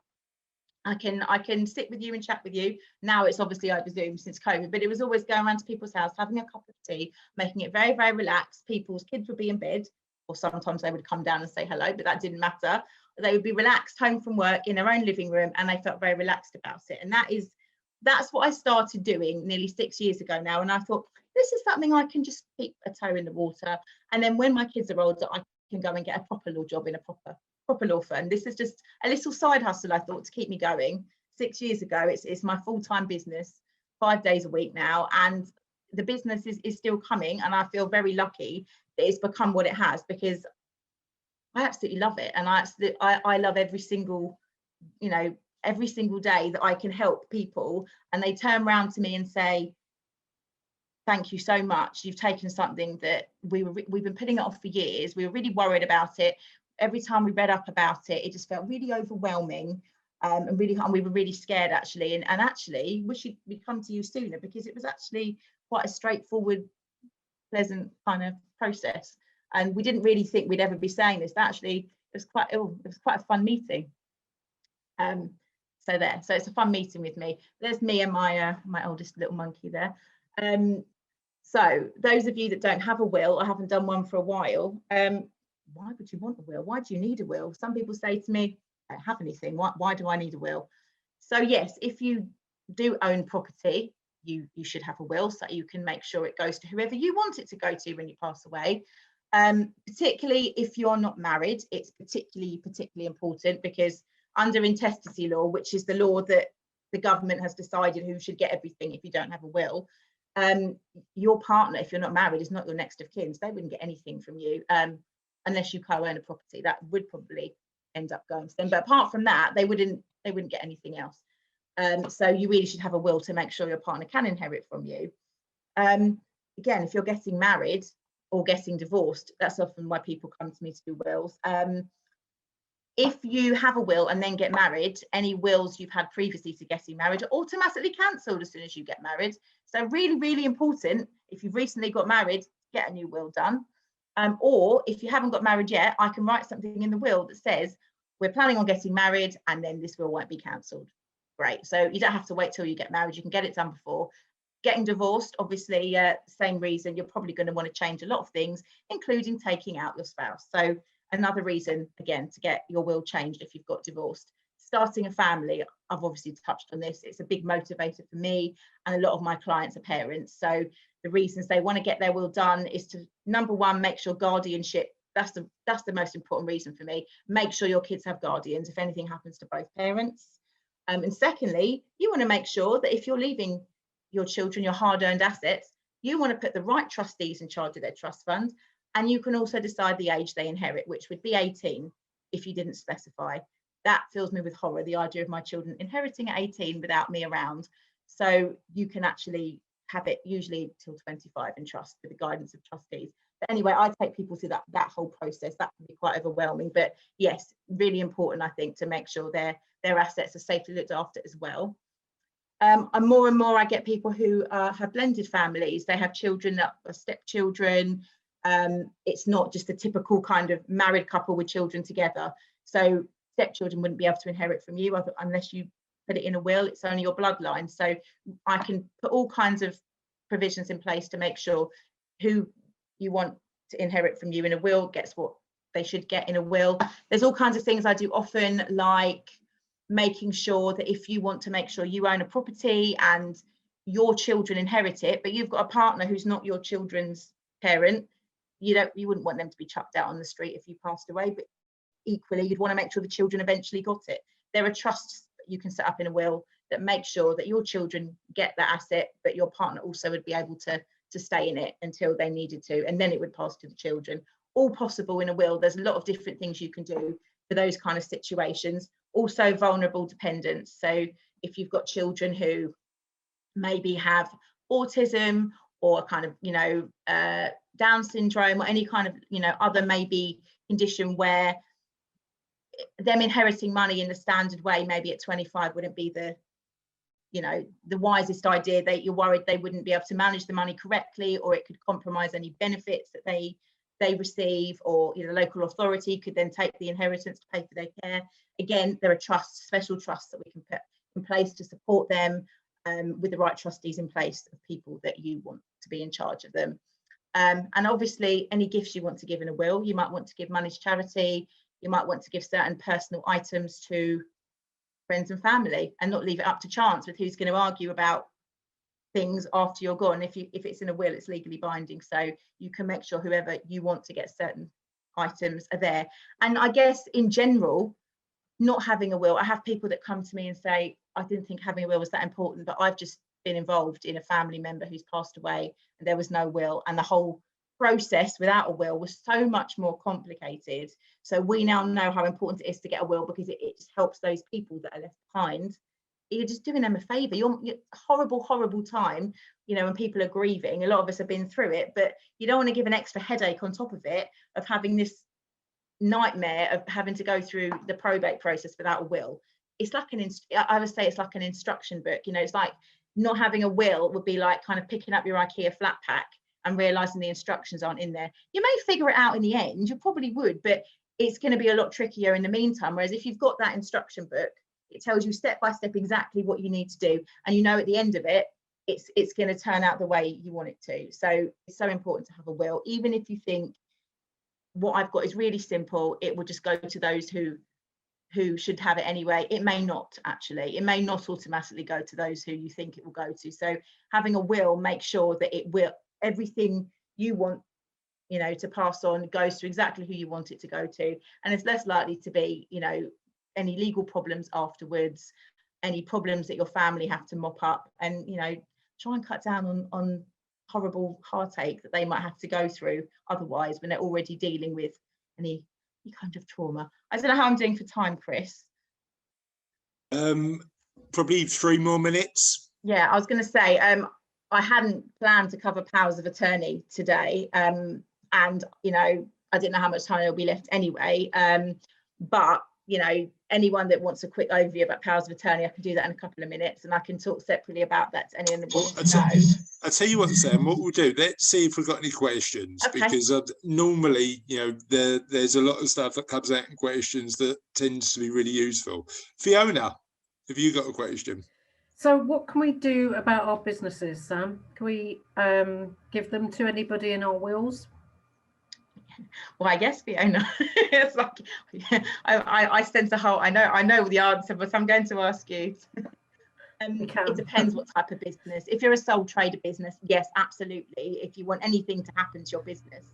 S10: I can sit with you and chat with you. Now it's obviously over Zoom since COVID, but it was always going around to people's house, having a cup of tea, making it very, very relaxed. People's kids would be in bed, or sometimes they would come down and say hello, but that didn't matter. They would be relaxed home from work in their own living room, and they felt very relaxed about it. And that's what I started doing nearly 6 years ago now. And I thought, this is something I can just keep a toe in the water. And then when my kids are older, I can go and get a proper law job in a proper law firm. This is just a little side hustle, I thought, to keep me going. 6 years ago, it's my full-time business, 5 days a week now, and the business is still coming, and I feel very lucky that it's become what it has, because I absolutely love it. And I love every single day that I can help people, and they turn around to me and say, thank you so much. You've taken something that we've been putting it off for years. We were really worried about it. Every time we read up about it, it just felt really overwhelming, and we were really scared actually. And actually, we'd come to you sooner, because it was actually quite a straightforward, pleasant kind of process. And we didn't really think we'd ever be saying this, but actually it was quite a fun meeting. So it's a fun meeting with me. There's me and my oldest little monkey there. So those of you that don't have a will or haven't done one for a while, why would you want a will? Why do you need a will? Some people say to me, I don't have anything. Why do I need a will? So yes, if you do own property, you should have a will, so you can make sure it goes to whoever you want it to go to when you pass away. Particularly if you're not married, it's particularly important, because under intestacy law, which is the law that the government has decided who should get everything if you don't have a will. Your partner, if you're not married, is not your next of kin, so they wouldn't get anything from you unless you co-own a property. That would probably end up going to them, but apart from that, they wouldn't get anything else. So you really should have a will to make sure your partner can inherit from you. Again, if you're getting married or getting divorced, that's often why people come to me to do wills. If you have a will and then get married, any wills you've had previously to getting married are automatically cancelled as soon as you get married. So really, really important, if you've recently got married, get a new will done. Or if you haven't got married yet, I can write something in the will that says, we're planning on getting married and then this will won't be cancelled. Great. So you don't have to wait till you get married. You can get it done before. Getting divorced, obviously, same reason. You're probably going to want to change a lot of things, including taking out your spouse. So another reason, again, to get your will changed if you've got divorced. Starting a family, I've obviously touched on this. It's a big motivator for me, and a lot of my clients are parents. So the reasons they want to get their will done is to, number one, make sure guardianship, that's the most important reason for me. Make sure your kids have guardians if anything happens to both parents. And secondly, you want to make sure that if you're leaving your children your hard-earned assets, you want to put the right trustees in charge of their trust fund, and you can also decide the age they inherit, which would be 18 if you didn't specify. That fills me with horror, the idea of my children inheriting at 18 without me around. So you can actually have it usually till 25 in trust with the guidance of trustees. But anyway, I take people through that whole process. That can be quite overwhelming, but yes, really important, I think, to make sure their assets are safely looked after as well. And more I get people who have blended families. They have children that are stepchildren. It's not just a typical kind of married couple with children together. So stepchildren wouldn't be able to inherit from you unless you put it in a will. It's only your bloodline. So I can put all kinds of provisions in place to make sure who you want to inherit from you in a will gets what they should get in a will. There's all kinds of things I do often, like making sure that if you want to make sure you own a property and your children inherit it, but you've got a partner who's not your children's parent, you wouldn't want them to be chucked out on the street if you passed away, but equally you'd want to make sure the children eventually got it. There are trusts that you can set up in a will that make sure that your children get that asset, but your partner also would be able to stay in it until they needed to, and then it would pass to the children. All possible in a will. There's a lot of different things you can do for those kind of situations. Also vulnerable dependents. So if you've got children who maybe have autism or kind of, Down syndrome or any kind of, other maybe condition where them inheriting money in the standard way, maybe at 25 wouldn't be the wisest idea. That you're worried they wouldn't be able to manage the money correctly, or it could compromise any benefits that they receive, or the local authority could then take the inheritance to pay for their care. Again, there are trusts, special trusts that we can put in place to support them with the right trustees in place of people that you want to be in charge of them. And obviously any gifts you want to give in a will, you might want to give money to charity, you might want to give certain personal items to friends and family, and not leave it up to chance with who's going to argue about things after you're gone. If it's in a will, it's legally binding, so you can make sure whoever you want to get certain items are there. And I guess in general, not having a will, I have people that come to me and say, I didn't think having a will was that important, but I've just been involved in a family member who's passed away and there was no will, and the whole process without a will was so much more complicated. So we now know how important it is to get a will, because it just helps those people that are left behind. You're just doing them a favor. You're horrible time, when people are grieving. A lot of us have been through it, but you don't want to give an extra headache on top of it, of having this nightmare of having to go through the probate process without a will. It's like I would say it's like an instruction book. It's like not having a will would be like kind of picking up your IKEA flat pack and realizing the instructions aren't in there. You may figure it out in the end, you probably would, but it's going to be a lot trickier in the meantime. Whereas if you've got that instruction book, it tells you step by step exactly what you need to do, and at the end of it, it's going to turn out the way you want it to. So it's so important to have a will, even if you think what I've got is really simple, it will just go to those who should have it anyway. It may not actually. It may not automatically go to those who you think it will go to. So having a will, make sure that it will, everything you want to pass on goes to exactly who you want it to go to, and it's less likely to be any legal problems afterwards. any problems that your family have to mop up, and try and cut down on horrible heartache that they might have to go through otherwise when they're already dealing with any kind of trauma. I don't know how I'm doing for time, Chris.
S1: Probably 3 more minutes.
S10: Yeah, I was going to say, I hadn't planned to cover powers of attorney today, and I didn't know how much time there'll be left anyway, but anyone that wants a quick overview about powers of attorney, I can do that in a couple of minutes, and I can talk separately about that to anyone that wants to know.
S1: I'll tell you what, Sam, what we'll do, let's see if we've got any questions,
S10: Okay.
S1: because normally, there's a lot of stuff that comes out in questions that tends to be really useful. Fiona, have you got a question?
S9: So what can we do about our businesses, Sam? Can we give them to anybody in our wills?
S10: Well, I guess, Fiona, it's like, I sense a whole, I know the answer, but I'm going to ask you. It depends what type of business. If you're a sole trader business, yes, absolutely. If you want anything to happen to your business,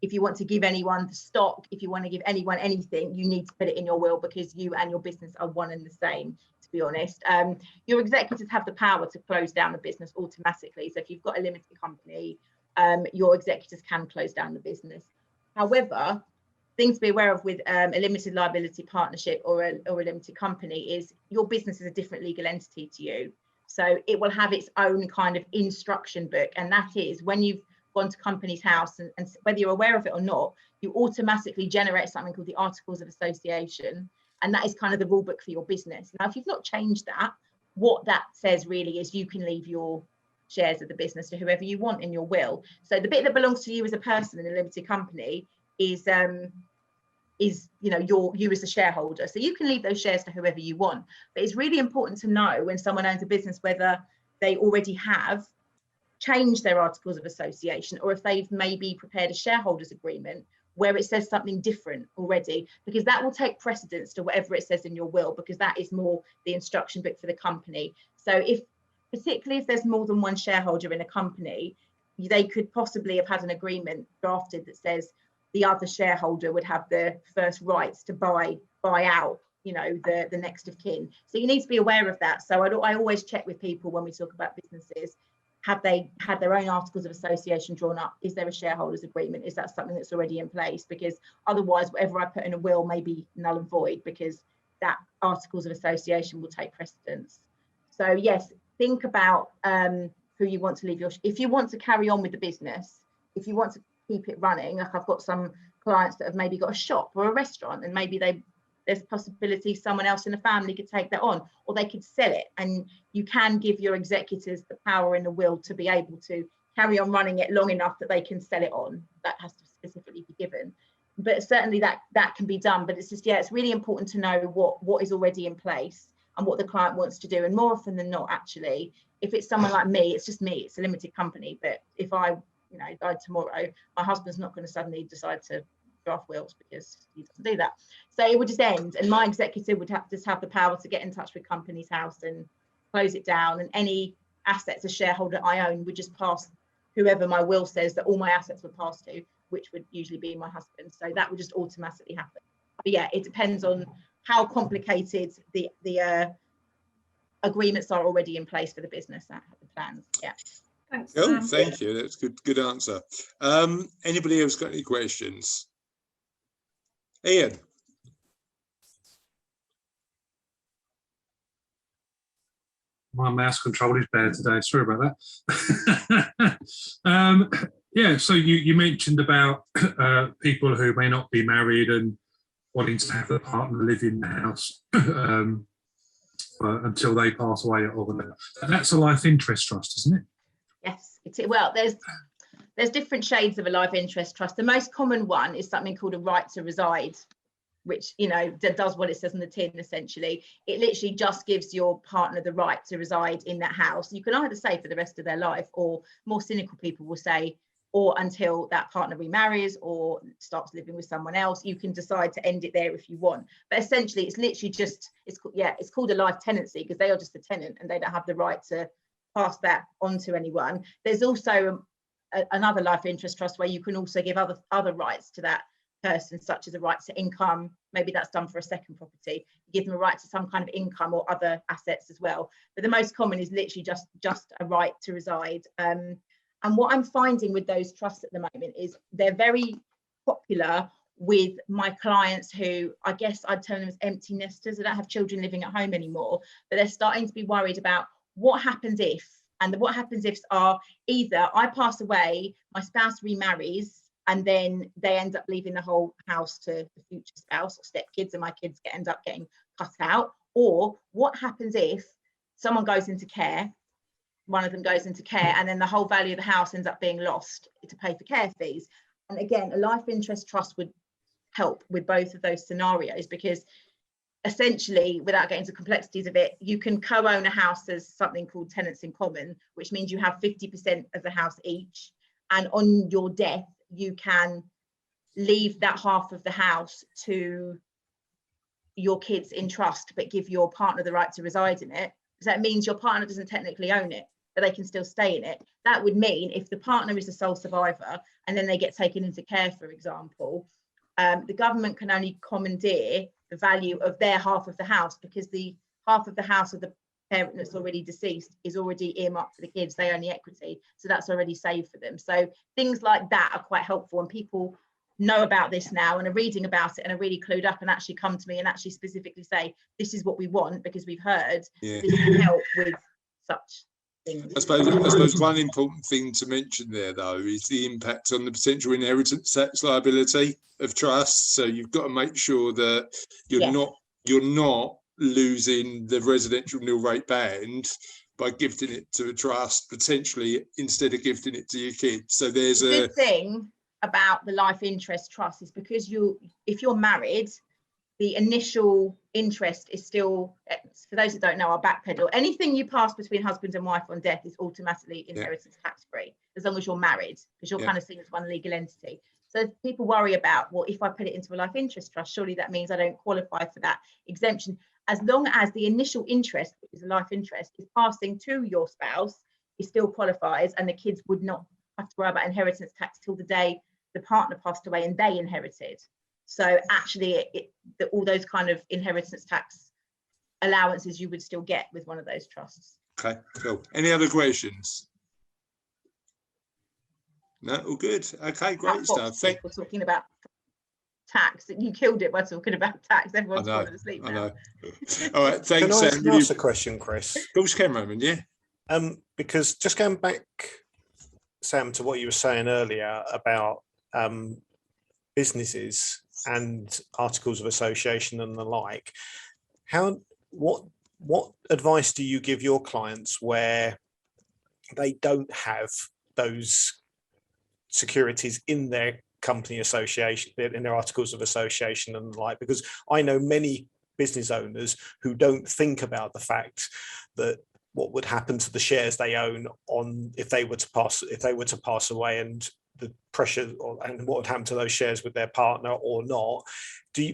S10: if you want to give anyone the stock, if you want to give anyone anything, you need to put it in your will, because you and your business are one and the same, to be honest. Your executors have the power to close down the business automatically. So if you've got a limited company, your executors can close down the business. However, things to be aware of with a limited liability partnership or a limited company is your business is a different legal entity to you. So it will have its own kind of instruction book. And that is when you've gone to Companies House, and whether you're aware of it or not, you automatically generate something called the Articles of Association. And that is kind of the rule book for your business. Now, if you've not changed that, what that says really is you can leave your shares of the business to whoever you want in your will. So the bit that belongs to you as a person in a limited company is you as a shareholder. So you can leave those shares to whoever you want. But it's really important to know when someone owns a business whether they already have changed their Articles of Association, or if they've maybe prepared a shareholders agreement where it says something different already, because that will take precedence to whatever it says in your will, because that is more the instruction book for the company. So particularly if there's more than one shareholder in a company, they could possibly have had an agreement drafted that says the other shareholder would have the first rights to buy out, the next of kin. So you need to be aware of that. So I always check with people when we talk about businesses, have they had their own Articles of Association drawn up? Is there a shareholders agreement? Is that something that's already in place? Because otherwise, whatever I put in a will may be null and void, because that Articles of Association will take precedence. So yes, think about who you want to leave if you want to carry on with the business, if you want to keep it running. Like I've got some clients that have maybe got a shop or a restaurant, and maybe there's a possibility someone else in the family could take that on, or they could sell it. And you can give your executors the power in the will to be able to carry on running it long enough that they can sell it on. That has to specifically be given. But certainly that can be done. But it's just, it's really important to know what is already in place and what the client wants to do. And more often than not, actually, if it's someone like me, it's just me, it's a limited company. But if I died tomorrow, my husband's not going to suddenly decide to draft wills, because he doesn't do that. So it would just end, and my executive would have the power to get in touch with Companies House and close it down, and any assets a shareholder I own would just pass whoever my will says that all my assets would pass to, which would usually be my husband. So that would just automatically happen. But yeah, it depends on how complicated the agreements are already in place for the business, that have the plans. Yeah.
S9: Thanks.
S1: Oh, thank you. That's good answer. Anybody else got any questions? Ian.
S2: My mouse control is bad today. Sorry about that. Yeah, so you mentioned about people who may not be married and wanting to have their partner live in the house until they pass away or whatever. That's a life interest trust, isn't it?
S10: Yes. Well, there's different shades of a life interest trust. The most common one is something called a right to reside, which does what it says on the tin. Essentially, it literally just gives your partner the right to reside in that house. You can either say for the rest of their life, or more cynical people will say, or until that partner remarries or starts living with someone else. You can decide to end it there if you want. But essentially, it's literally just it's called a life tenancy, because they are just a tenant and they don't have the right to pass that on to anyone. There's also another life interest trust where you can also give other rights to that person, such as a right to income. Maybe that's done for a second property. You give them a right to some kind of income or other assets as well. But the most common is literally just a right to reside. And what I'm finding with those trusts at the moment is they're very popular with my clients who, I guess I'd term them as empty nesters. They don't have children living at home anymore, but they're starting to be worried about what happens if. And the what happens ifs are either I pass away, my spouse remarries, and then they end up leaving the whole house to the future spouse or stepkids, and my kids end up getting cut out. Or what happens if someone goes into care, one of them goes into care, and then the whole value of the house ends up being lost to pay for care fees. And again, a life interest trust would help with both of those scenarios, because essentially, without getting into complexities of it, you can co-own a house as something called tenants in common, which means you have 50% of the house each. And on your death, you can leave that half of the house to your kids in trust, but give your partner the right to reside in it. So that means your partner doesn't technically own it, but they can still stay in it. That would mean if the partner is the sole survivor and then they get taken into care, for example, the government can only commandeer the value of their half of the house, because the half of the house of the parent that's already deceased is already earmarked for the kids. They own the equity, so that's already saved for them. So things like that are quite helpful, and people know about this now and are reading about it and are really clued up and actually come to me and actually specifically say, this is what we want, because we've heard this can help with such things.
S1: I suppose one important thing to mention there, though, is the impact on the potential inheritance tax liability of trusts. So you've got to make sure that you're not losing the residential nil rate band by gifting it to a trust, potentially, instead of gifting it to your kids. So there's a
S10: good thing about the life interest trust is because if you're married, the initial interest is still, for those that don't know, I'll backpedal. Anything you pass between husband and wife on death is automatically inheritance tax free, as long as you're married, because you're kind of seen as one legal entity. So people worry about, well, if I put it into a life interest trust, surely that means I don't qualify for that exemption. As long as the initial interest, which is a life interest, is passing to your spouse, it still qualifies, and the kids would not have to worry about inheritance tax till the day the partner passed away and they inherited. So actually, all those kind of inheritance tax allowances you would still get with one of those trusts.
S1: Okay, cool. Any other questions? No, all good. Okay, great stuff.
S10: We're talking about tax. You killed it by talking about tax. Everyone's falling asleep now.
S1: I know. All right, thanks,
S4: Can I
S1: Sam.
S4: ask a question, Chris?
S1: Of course, Cameron, yeah.
S4: Because just going back, Sam, to what you were saying earlier about businesses and articles of association and the like, what advice do you give your clients where they don't have those securities in their company association, in their articles of association and the like? Because I know many business owners who don't think about the fact that what would happen to the shares they own on if they were to pass away, and the pressure and what would happen to those shares with their partner or not.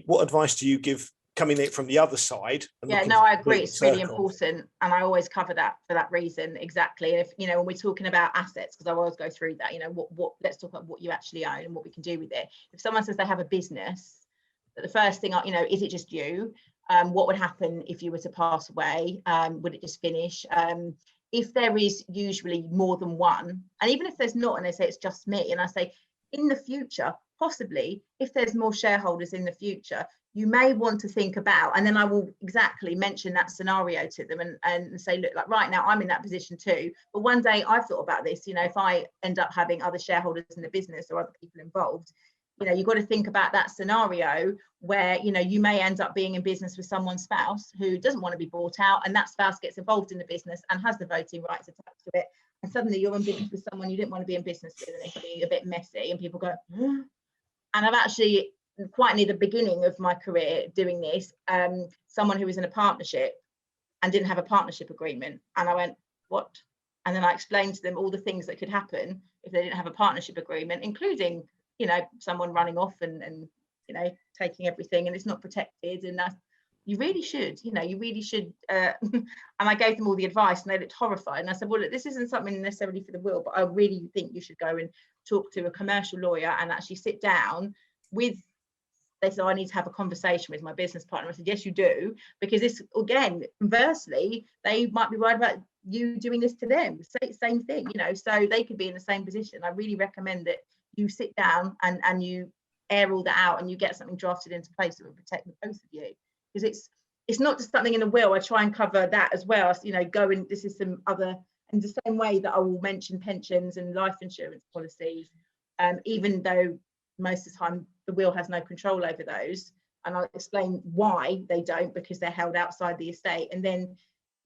S4: What advice do you give coming in from the other side?
S10: Yeah, no, I agree. It's really important, and I always cover that for that reason. Exactly. If when we're talking about assets, because I always go through that. What let's talk about what you actually own and what we can do with it. If someone says they have a business, the first thing, is it just you? What would happen if you were to pass away? Would it just finish? If there is usually more than one, and even if there's not, and they say it's just me, and I say in the future, possibly, if there's more shareholders in the future, you may want to think about, and then I will exactly mention that scenario to them and say, look, like right now I'm in that position too, but one day I've thought about this, if I end up having other shareholders in the business or other people involved, you've got to think about that scenario where, you may end up being in business with someone's spouse who doesn't want to be bought out, and that spouse gets involved in the business and has the voting rights attached to it. And suddenly you're in business with someone you didn't want to be in business with, and it can be a bit messy, and people go, and I've actually, quite near the beginning of my career doing this, someone who was in a partnership and didn't have a partnership agreement. And I went, what? And then I explained to them all the things that could happen if they didn't have a partnership agreement, including someone running off and taking everything, and it's not protected, and you really should and I gave them all the advice, and they looked horrified, and I said, well, look, this isn't something necessarily for the will, but I really think you should go and talk to a commercial lawyer and actually sit down with they said, I need to have a conversation with my business partner. I said, yes, you do, because this, again, conversely, they might be worried about you doing this to them. Same thing, you know, so they could be in the same position. I really recommend that you sit down and you air all that out and you get something drafted into place that will protect the both of you. Because it's not just something in the will. I try and cover that as well. You know, this is some other, in the same way that I will mention pensions and life insurance policies, even though most of the time the will has no control over those, and I'll explain why they don't, because they're held outside the estate. And then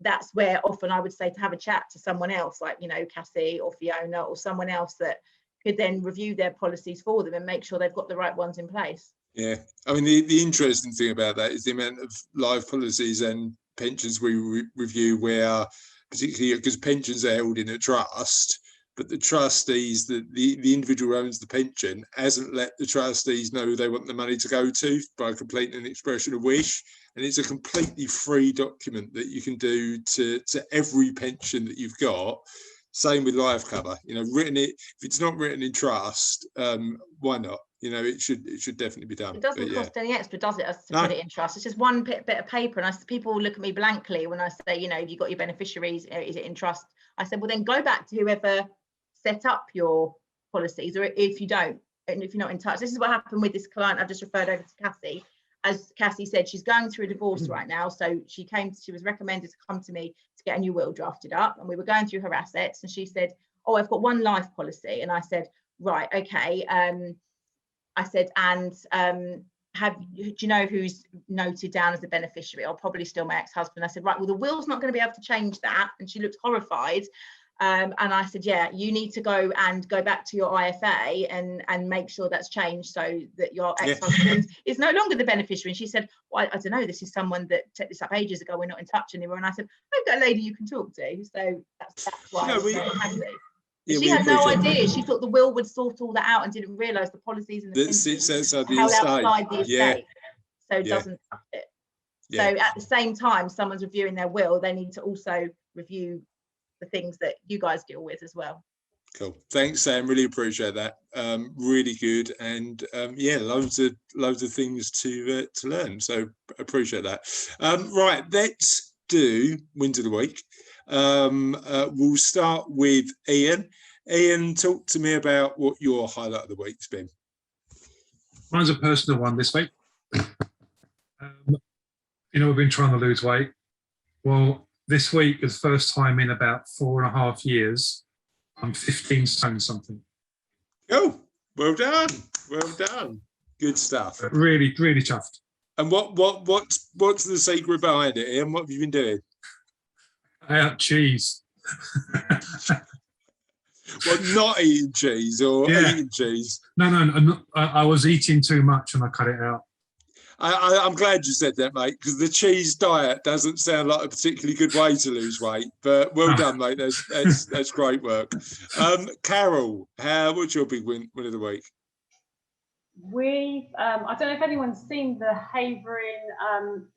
S10: that's where often I would say to have a chat to someone else, like, you know, Cassie or Fiona or someone else that could then review their policies for them and make sure they've got the right ones in place.
S1: Yeah, I mean, the interesting thing about that is the amount of life policies and pensions we review where, particularly because pensions are held in a trust, but the trustees, the individual who owns the pension, hasn't let the trustees know who they want the money to go to by completing an expression of wish. And it's a completely free document that you can do to every pension that you've got. Same with life cover, you know, if it's not written in trust, why not? You know, it should definitely be done.
S10: It doesn't cost any extra, does it, us to put it in trust? It's just one bit of paper. And people look at me blankly when I say, you know, have you got your beneficiaries? Is it in trust? I said, well, then go back to whoever set up your policies, or if you don't, and if you're not in touch. This is what happened with this client I've just referred over to Cassie. As Cassie said, she's going through a divorce right now. So she was recommended to come to me to get a new will drafted up. And we were going through her assets. And she said, oh, I've got one life policy. And I said, right, okay. I said, and do you know who's noted down as the beneficiary? I'll probably still my ex-husband. I said, right, well, the will's not going to be able to change that. And she looked horrified. And I said, yeah, you need to go back to your IFA and make sure that's changed so that your ex-husband is no longer the beneficiary. And she said, well, I don't know, this is someone that set this up ages ago, we're not in touch anymore. And I said, I've got a lady you can talk to. So that's why. She had no idea. She thought the will would sort all that out and didn't realise the policies and the pensions held outside the estate. So it doesn't touch it. So at the same time, someone's reviewing their will, they need to also review the things that you guys deal with as well.
S1: Cool. Thanks, Sam. Really appreciate that. Really good, and loads of things to learn. So appreciate that. Right, let's do wins of the week. We'll start with Ian. Ian, talk to me about what your highlight of the week's been.
S2: Mine's a personal one this week. We've been trying to lose weight. Well, this week is the first time in about 4.5 years, I'm 15 stone something.
S1: Oh, well done. Well done. Good stuff.
S2: Really, really chuffed.
S1: And what's the secret behind it, Ian? What have you been doing?
S2: Cheese.
S1: Well, not eating cheese or eating cheese?
S2: No. I was eating too much and I cut it out.
S1: I'm glad you said that, mate, because the cheese diet doesn't sound like a particularly good way to lose weight. But well done, mate. That's great work. Carol, what's your big win of the week?
S3: I don't know if anyone's seen the Havering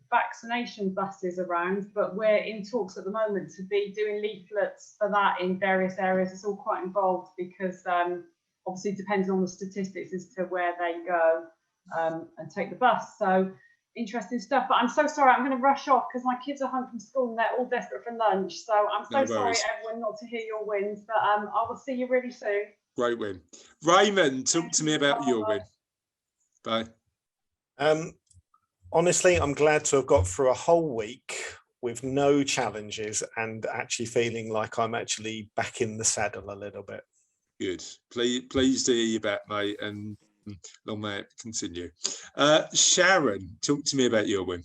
S3: vaccination buses around, but we're in talks at the moment to be doing leaflets for that in various areas. It's all quite involved because obviously it depends on the statistics as to where they go. And take the bus. So interesting stuff. But I'm so sorry, I'm going to rush off because my kids are home from school and they're all desperate for lunch. So I'm so sorry, everyone, not to hear your wins. But I will see you really soon.
S1: Great win. Raymond, talk to me about your win. Bye.
S4: Honestly, I'm glad to have got through a whole week with no challenges and actually feeling like I'm actually back in the saddle a little bit.
S1: Good. Pleased to hear you back, mate. And long may it continue. Sharon, talk to me about your win.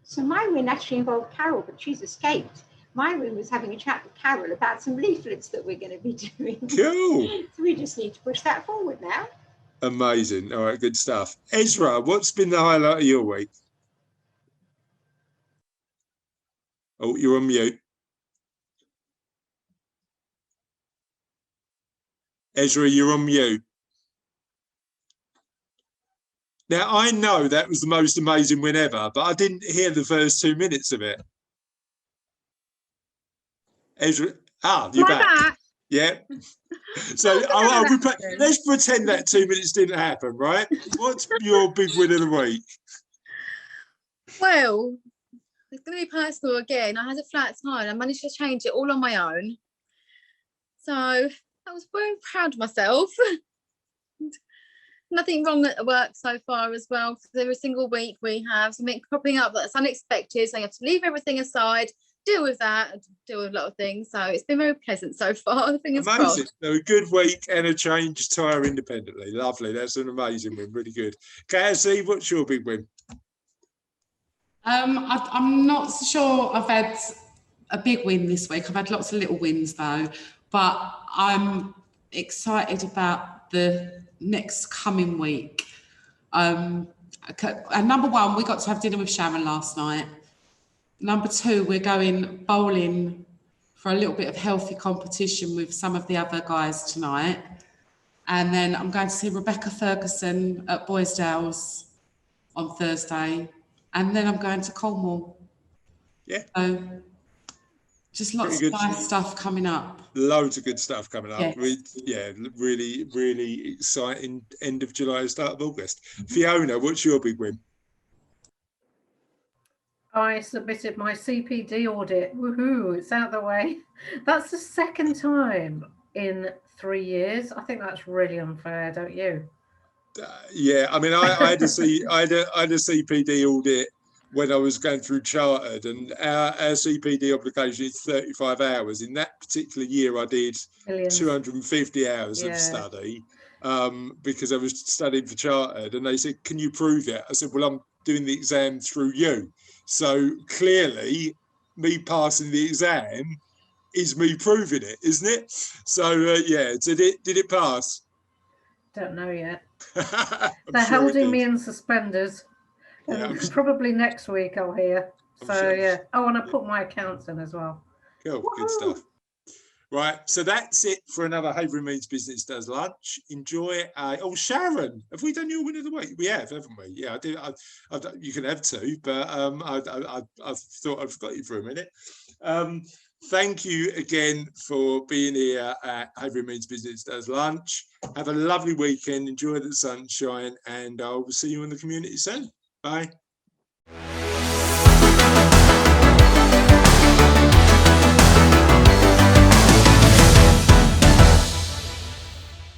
S6: So my win actually involved Carol, but she's escaped. My win was having a chat with Carol about some leaflets that we're going to be doing.
S1: Cool.
S6: So we just need to push that forward now.
S1: Amazing. All right, good stuff. Ezra, what's been the highlight of your week? Oh, you're on mute. Ezra, you're on mute. Now, I know that was the most amazing win ever, but I didn't hear the first 2 minutes of it. Ezra, you're back. Yeah. So let's pretend that 2 minutes didn't happen, right? What's your big win of the week?
S7: Well, it's going to be personal again. I had a flat tire and I managed to change it all on my own. So I was very proud of myself. Nothing wrong at work so far as well, because every single week we have something cropping up that's unexpected. So you have to leave everything aside, deal with that, deal with a lot of things. So it's been very pleasant so far. Fingers crossed.
S1: So a good week and a change tyre independently. Lovely. That's an amazing win. Really good. KSC, what's your big win?
S8: I'm not sure I've had a big win this week. I've had lots of little wins though, but I'm excited about the next coming week. And number one, we got to have dinner with Sharon last night. Number two, we're going bowling for a little bit of healthy competition with some of the other guys tonight. And then I'm going to see Rebecca Ferguson at Boysdale's on Thursday. And then I'm going to Cornwall.
S1: Yeah.
S8: So just lots of nice stuff coming up.
S1: Loads of good stuff coming up.
S8: Yes.
S1: Really, really exciting end of July, start of August. Fiona, what's your big win?
S9: I submitted my CPD audit. Woohoo, it's out the way. That's the second time in 3 years. I think that's really unfair, don't you?
S1: Yeah, I mean, I had a CPD audit when I was going through chartered, and our CPD obligation is 35 hours. In that particular year, I did 250 hours of study because I was studying for chartered, and they said, "Can you prove it?" I said, "Well, I'm doing the exam through you." So clearly, me passing the exam is me proving it, isn't it? So yeah, did it pass?
S9: Don't know yet. They're holding me in suspenders. And probably next week I'll hear. So yeah. Oh, and I put my accounts in as well.
S1: Cool, good stuff. Right, so that's it for another Havering Means Business Does Lunch. Enjoy. Oh, Sharon, have we done your win of the week? We have, haven't we? Yeah, I did. You can have two, but I thought I'd forgot you for a minute. Thank you again for being here at Havering Means Business Does Lunch. Have a lovely weekend. Enjoy the sunshine, and I will see you in the community soon. Bye.